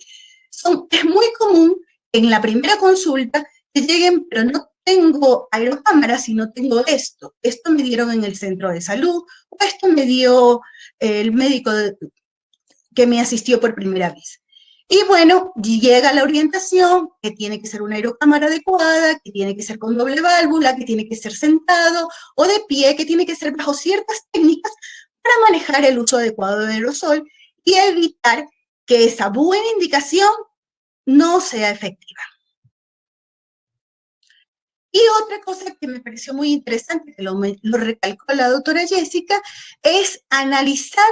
Es muy común en la primera consulta que lleguen, pero no tengo aerocámara, sino tengo esto. Esto me dieron en el centro de salud, o esto me dio el médico que me asistió por primera vez. Y bueno, llega la orientación, que tiene que ser una aerocámara adecuada, que tiene que ser con doble válvula, que tiene que ser sentado o de pie, que tiene que ser bajo ciertas técnicas para manejar el uso adecuado de aerosol y evitar que esa buena indicación no sea efectiva. Y otra cosa que me pareció muy interesante, que lo recalcó la doctora Jessica, es analizar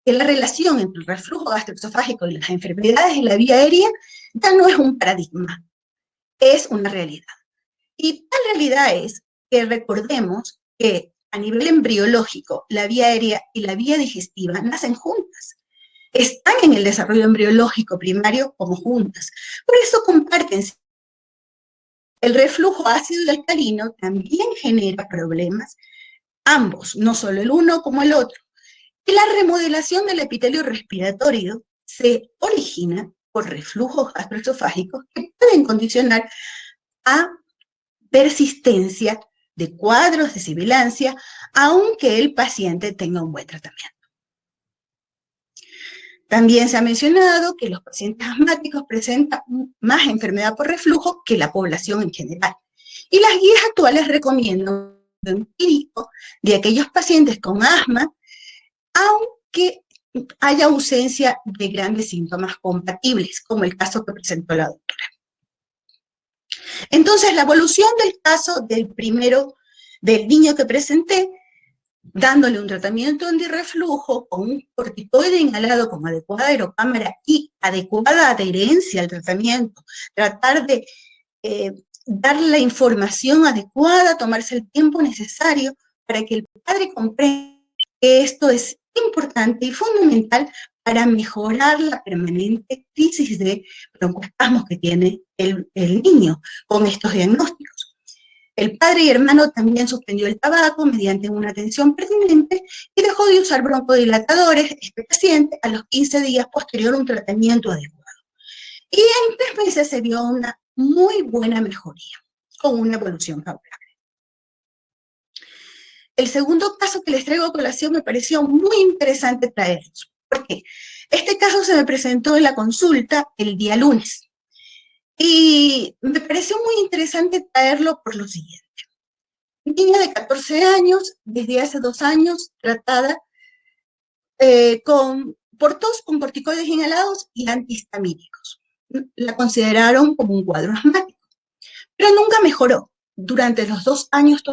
que la relación entre el reflujo gastroesofágico y las enfermedades de la vía aérea ya no es un paradigma, es una realidad. Y tal realidad es que recordemos que a nivel embriológico, la vía aérea y la vía digestiva nacen juntas. Están en el desarrollo embriológico primario como juntas. Por eso comparten. El reflujo ácido y alcalino también genera problemas, ambos, no solo el uno como el otro. Y la remodelación del epitelio respiratorio se origina por reflujos gastroesofágicos que pueden condicionar a persistencia de cuadros de sibilancia, aunque el paciente tenga un buen tratamiento. También se ha mencionado que los pacientes asmáticos presentan más enfermedad por reflujo que la población en general. Y las guías actuales recomiendan un empírico de aquellos pacientes con asma, aunque haya ausencia de grandes síntomas compatibles, como el caso que presentó la doctora. Entonces, la evolución del caso del niño que presenté, dándole un tratamiento antirreflujo con un corticoide inhalado con adecuada aerocámara y adecuada adherencia al tratamiento, tratar de dar la información adecuada, tomarse el tiempo necesario para que el padre comprenda que esto es importante y fundamental para mejorar la permanente crisis de broncoespasmos que tiene el niño con estos diagnósticos. El padre y hermano también suspendió el tabaco mediante una atención pertinente y dejó de usar broncodilatadores este paciente a los 15 días posterior a un tratamiento adecuado. Y en 3 meses se vio una muy buena mejoría, con una evolución favorable. El segundo caso que les traigo a colación me pareció muy interesante traerlos. ¿Por qué? Este caso se me presentó en la consulta el día lunes. Y me pareció muy interesante traerlo por lo siguiente. Niña de 14 años, desde hace 2 años, tratada por tos con corticoides inhalados y antihistamínicos. La consideraron como un cuadro asmático, pero nunca mejoró. Durante los 2 años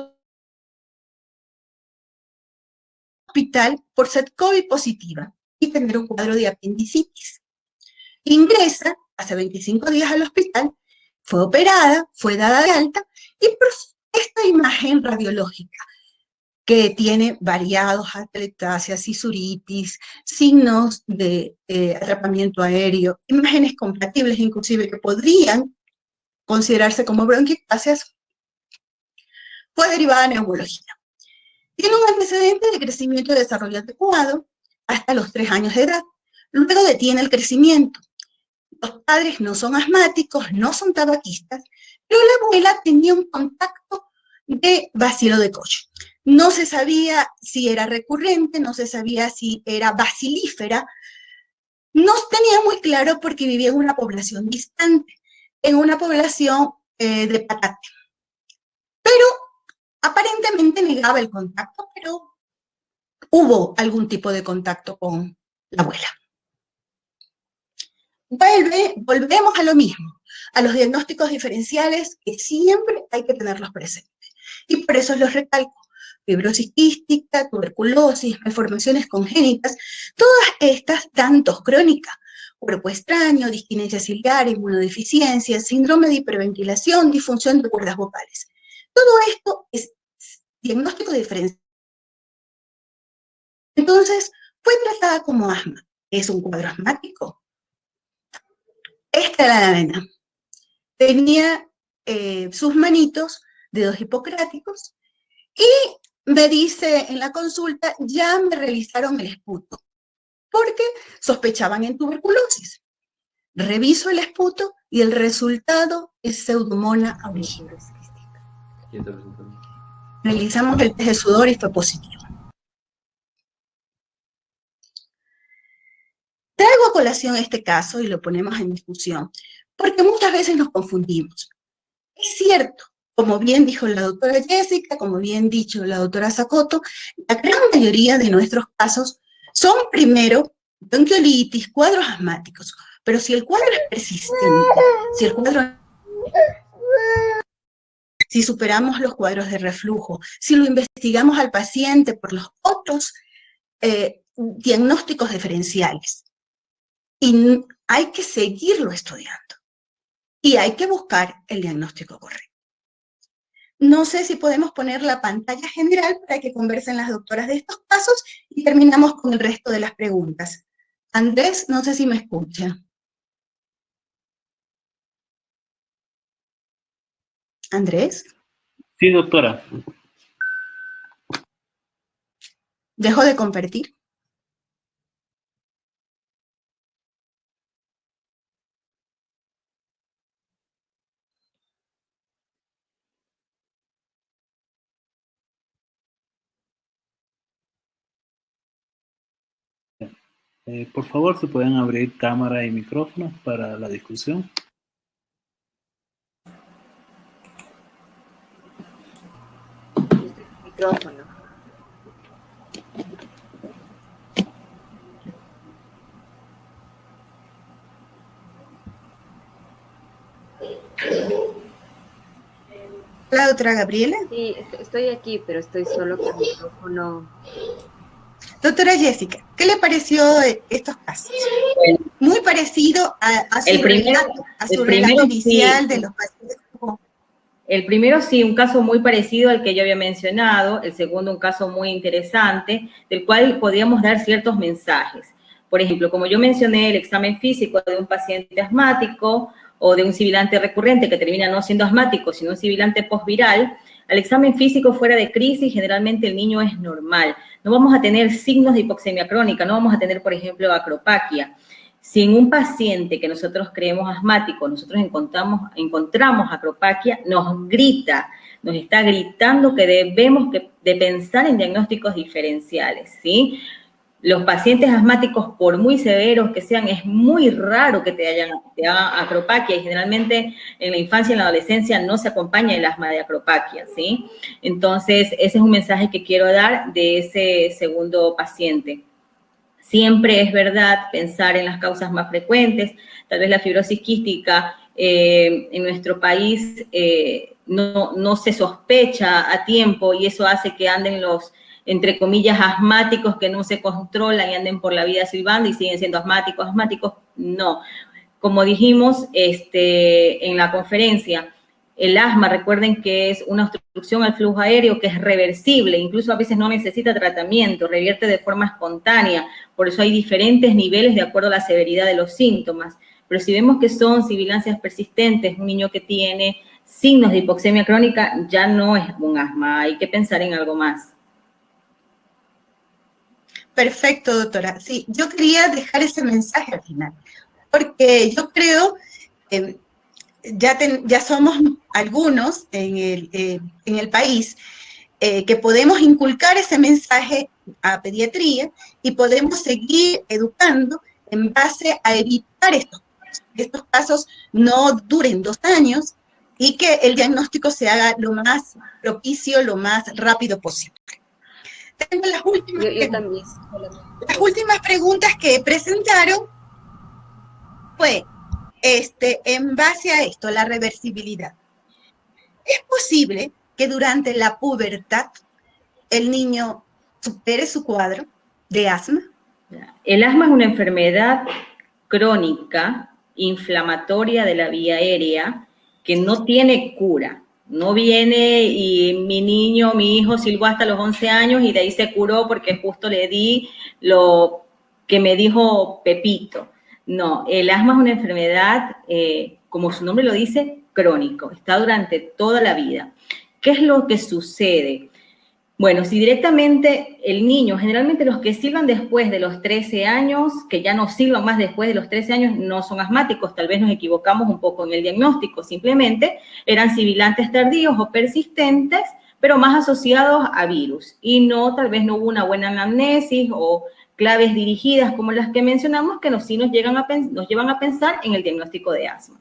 hospital por ser COVID positiva y tener un cuadro de apendicitis. Ingresa hace 25 días al hospital, fue operada, fue dada de alta y por esta imagen radiológica que tiene variados atelectasias, sisuritis, signos de atrapamiento aéreo, imágenes compatibles inclusive que podrían considerarse como bronquiectasias, fue derivada de neumología. Tiene un antecedente de crecimiento y desarrollo adecuado hasta los 3 años de edad. Luego detiene el crecimiento. Los padres no son asmáticos, no son tabaquistas, pero la abuela tenía un contacto de bacilo de Koch. No se sabía si era recurrente, no se sabía si era bacilífera. No tenía muy claro porque vivía en una población distante, en una población de Patate. Pero aparentemente negaba el contacto, pero hubo algún tipo de contacto con la abuela. Volvemos a lo mismo, a los diagnósticos diferenciales que siempre hay que tenerlos presentes. Y por eso los recalco. Fibrosis quística, tuberculosis, malformaciones congénitas, todas estas, tanto crónicas, cuerpo extraño, disquinesia ciliar, inmunodeficiencia, síndrome de hiperventilación, disfunción de cuerdas vocales. Todo esto es diagnóstico diferencial. Entonces, fue tratada como asma. ¿Es un cuadro asmático? Esta era la nena. Tenía sus manitos, dedos hipocráticos, y me dice en la consulta, ya me realizaron el esputo, porque sospechaban en tuberculosis. Reviso el esputo y el resultado es Pseudomonas aeruginosa. Realizamos el test de sudor y fue positivo. Traigo a colación este caso y lo ponemos en discusión, porque muchas veces nos confundimos. Es cierto, como bien dijo la doctora Jessica, como bien dicho la doctora Sacoto, la gran mayoría de nuestros casos son primero bronquiolitis, cuadros asmáticos, pero si el cuadro es persistente, si superamos los cuadros de reflujo, si lo investigamos al paciente por los otros diagnósticos diferenciales, y hay que seguirlo estudiando, y hay que buscar el diagnóstico correcto. No sé si podemos poner la pantalla general para que conversen las doctoras de estos casos y terminamos con el resto de las preguntas. Andrés, no sé si me escucha. ¿Andrés? Sí, doctora. ¿Dejo de compartir? Por favor, se pueden abrir cámara y micrófono para la discusión. Micrófono. La doctora Gabriela. Sí, estoy aquí, pero estoy solo con el micrófono. Doctora Jessica, ¿qué le pareció estos casos? Bueno, Muy parecido a su el primero, relato inicial sí. de los pacientes. El primero sí, un caso muy parecido al que yo había mencionado, el segundo un caso muy interesante, del cual podríamos dar ciertos mensajes. Por ejemplo, como yo mencioné, el examen físico de un paciente asmático o de un sibilante recurrente que termina no siendo asmático, sino un sibilante postviral, al examen físico fuera de crisis, generalmente el niño es normal. No vamos a tener signos de hipoxemia crónica, no vamos a tener, por ejemplo, acropaquia. Si en un paciente que nosotros creemos asmático, nosotros encontramos acropaquia, nos grita, nos está gritando que debemos de pensar en diagnósticos diferenciales, ¿sí? Los pacientes asmáticos, por muy severos que sean, es muy raro que te hagan acropaquia y generalmente en la infancia y en la adolescencia no se acompaña el asma de acropaquia, ¿sí? Entonces, ese es un mensaje que quiero dar de ese segundo paciente. Siempre es verdad pensar en las causas más frecuentes, tal vez la fibrosis quística en nuestro país no se sospecha a tiempo y eso hace que anden los, entre comillas, asmáticos que no se controlan y anden por la vida silbando y siguen siendo asmáticos, no. Como dijimos en la conferencia, el asma, recuerden que es una obstrucción al flujo aéreo que es reversible, incluso a veces no necesita tratamiento, revierte de forma espontánea, por eso hay diferentes niveles de acuerdo a la severidad de los síntomas. Pero si vemos que son sibilancias persistentes, un niño que tiene signos de hipoxemia crónica, ya no es un asma, hay que pensar en algo más. Perfecto, doctora. Sí, yo quería dejar ese mensaje al final, porque yo creo que ya somos algunos en el país que podemos inculcar ese mensaje a pediatría y podemos seguir educando en base a evitar que estos casos no duren 2 años y que el diagnóstico se haga lo más propicio, lo más rápido posible. Tengo las últimas preguntas. Las últimas preguntas que presentaron fue en base a esto, la reversibilidad. ¿Es posible que durante la pubertad el niño supere su cuadro de asma? El asma es una enfermedad crónica, inflamatoria de la vía aérea, que no tiene cura. No viene y mi hijo silbó hasta los 11 años y de ahí se curó porque justo le di lo que me dijo Pepito. No, el asma es una enfermedad, como su nombre lo dice, crónico, está durante toda la vida. ¿Qué es lo que sucede? Bueno, si directamente el niño, generalmente los que silban después de los 13 años, que ya no silban más después de los 13 años, no son asmáticos, tal vez nos equivocamos un poco en el diagnóstico, simplemente eran sibilantes tardíos o persistentes, pero más asociados a virus, y no, tal vez no hubo una buena anamnesis o claves dirigidas como las que mencionamos, que sí nos llevan a pensar en el diagnóstico de asma.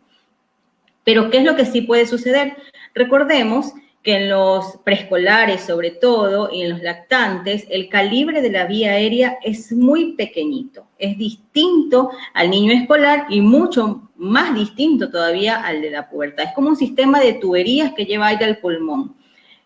Pero, ¿qué es lo que sí puede suceder? Recordemos que en los preescolares, sobre todo, y en los lactantes, el calibre de la vía aérea es muy pequeñito. Es distinto al niño escolar y mucho más distinto todavía al de la pubertad. Es como un sistema de tuberías que lleva aire al pulmón.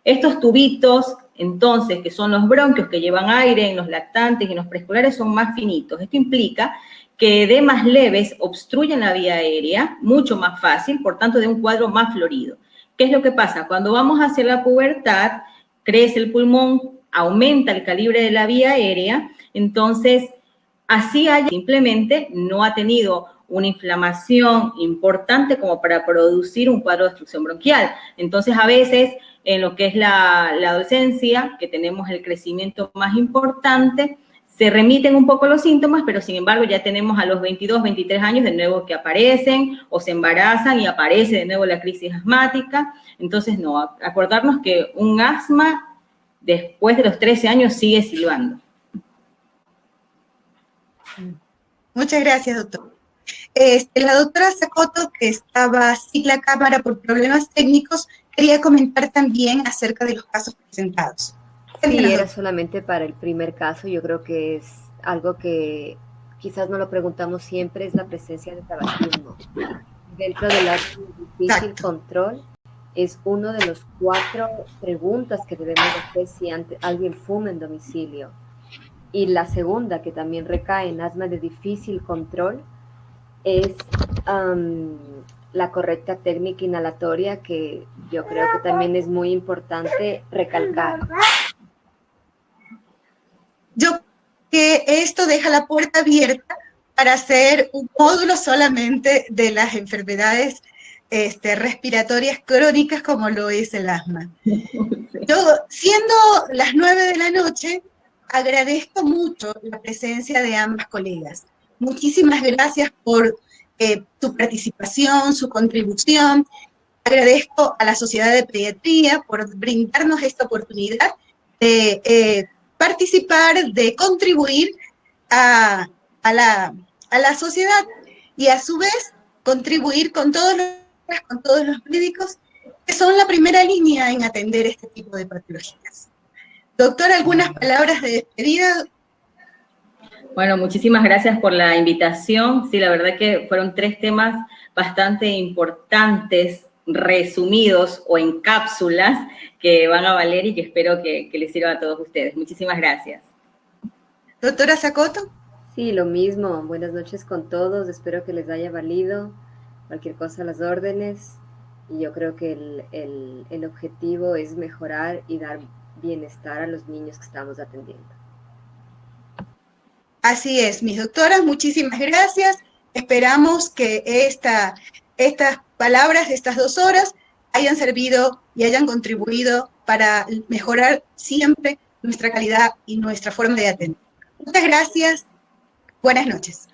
Estos tubitos, entonces, que son los bronquios que llevan aire en los lactantes y en los preescolares, son más finitos. Esto implica que edemas leves obstruyen la vía aérea mucho más fácil, por tanto, de un cuadro más florido. ¿Qué es lo que pasa? Cuando vamos hacia la pubertad, crece el pulmón, aumenta el calibre de la vía aérea, entonces, así simplemente no ha tenido una inflamación importante como para producir un cuadro de obstrucción bronquial. Entonces, a veces, en lo que es la adolescencia, que tenemos el crecimiento más importante, se remiten un poco los síntomas, pero sin embargo ya tenemos a los 22, 23 años de nuevo que aparecen o se embarazan y aparece de nuevo la crisis asmática. Entonces, no, acordarnos que un asma después de los 13 años sigue silbando. Muchas gracias, doctor. La doctora Sakoto, que estaba sin la cámara por problemas técnicos, quería comentar también acerca de los casos presentados. Sí, era solamente para el primer caso. Yo creo que es algo que quizás no lo preguntamos siempre, es la presencia de tabaquismo. Dentro del acto de difícil control, es uno de los 4 preguntas que debemos hacer si alguien fuma en domicilio. Y la segunda, que también recae en asma de difícil control, es la correcta técnica inhalatoria, que yo creo que también es muy importante recalcar. Yo que esto deja la puerta abierta para hacer un módulo solamente de las enfermedades respiratorias crónicas como lo es el asma. Yo, siendo las 9 de la noche, agradezco mucho la presencia de ambas colegas. Muchísimas gracias por tu participación, su contribución. Agradezco a la Sociedad de Pediatría por brindarnos esta oportunidad de participar, de contribuir a la sociedad y a su vez contribuir con todos los médicos que son la primera línea en atender este tipo de patologías. Doctor, ¿algunas palabras de despedida? Bueno, muchísimas gracias por la invitación. Sí, la verdad que fueron 3 temas bastante importantes, resumidos o en cápsulas, que van a valer y que espero que les sirva a todos ustedes. Muchísimas gracias. Doctora Sakoto. Sí, lo mismo. Buenas noches con todos. Espero que les haya valido. Cualquier cosa a las órdenes. Y yo creo que el objetivo es mejorar y dar bienestar a los niños que estamos atendiendo. Así es, mis doctoras, muchísimas gracias. Esperamos que estas palabras de estas 2 horas hayan servido y hayan contribuido para mejorar siempre nuestra calidad y nuestra forma de atender. Muchas gracias. Buenas noches.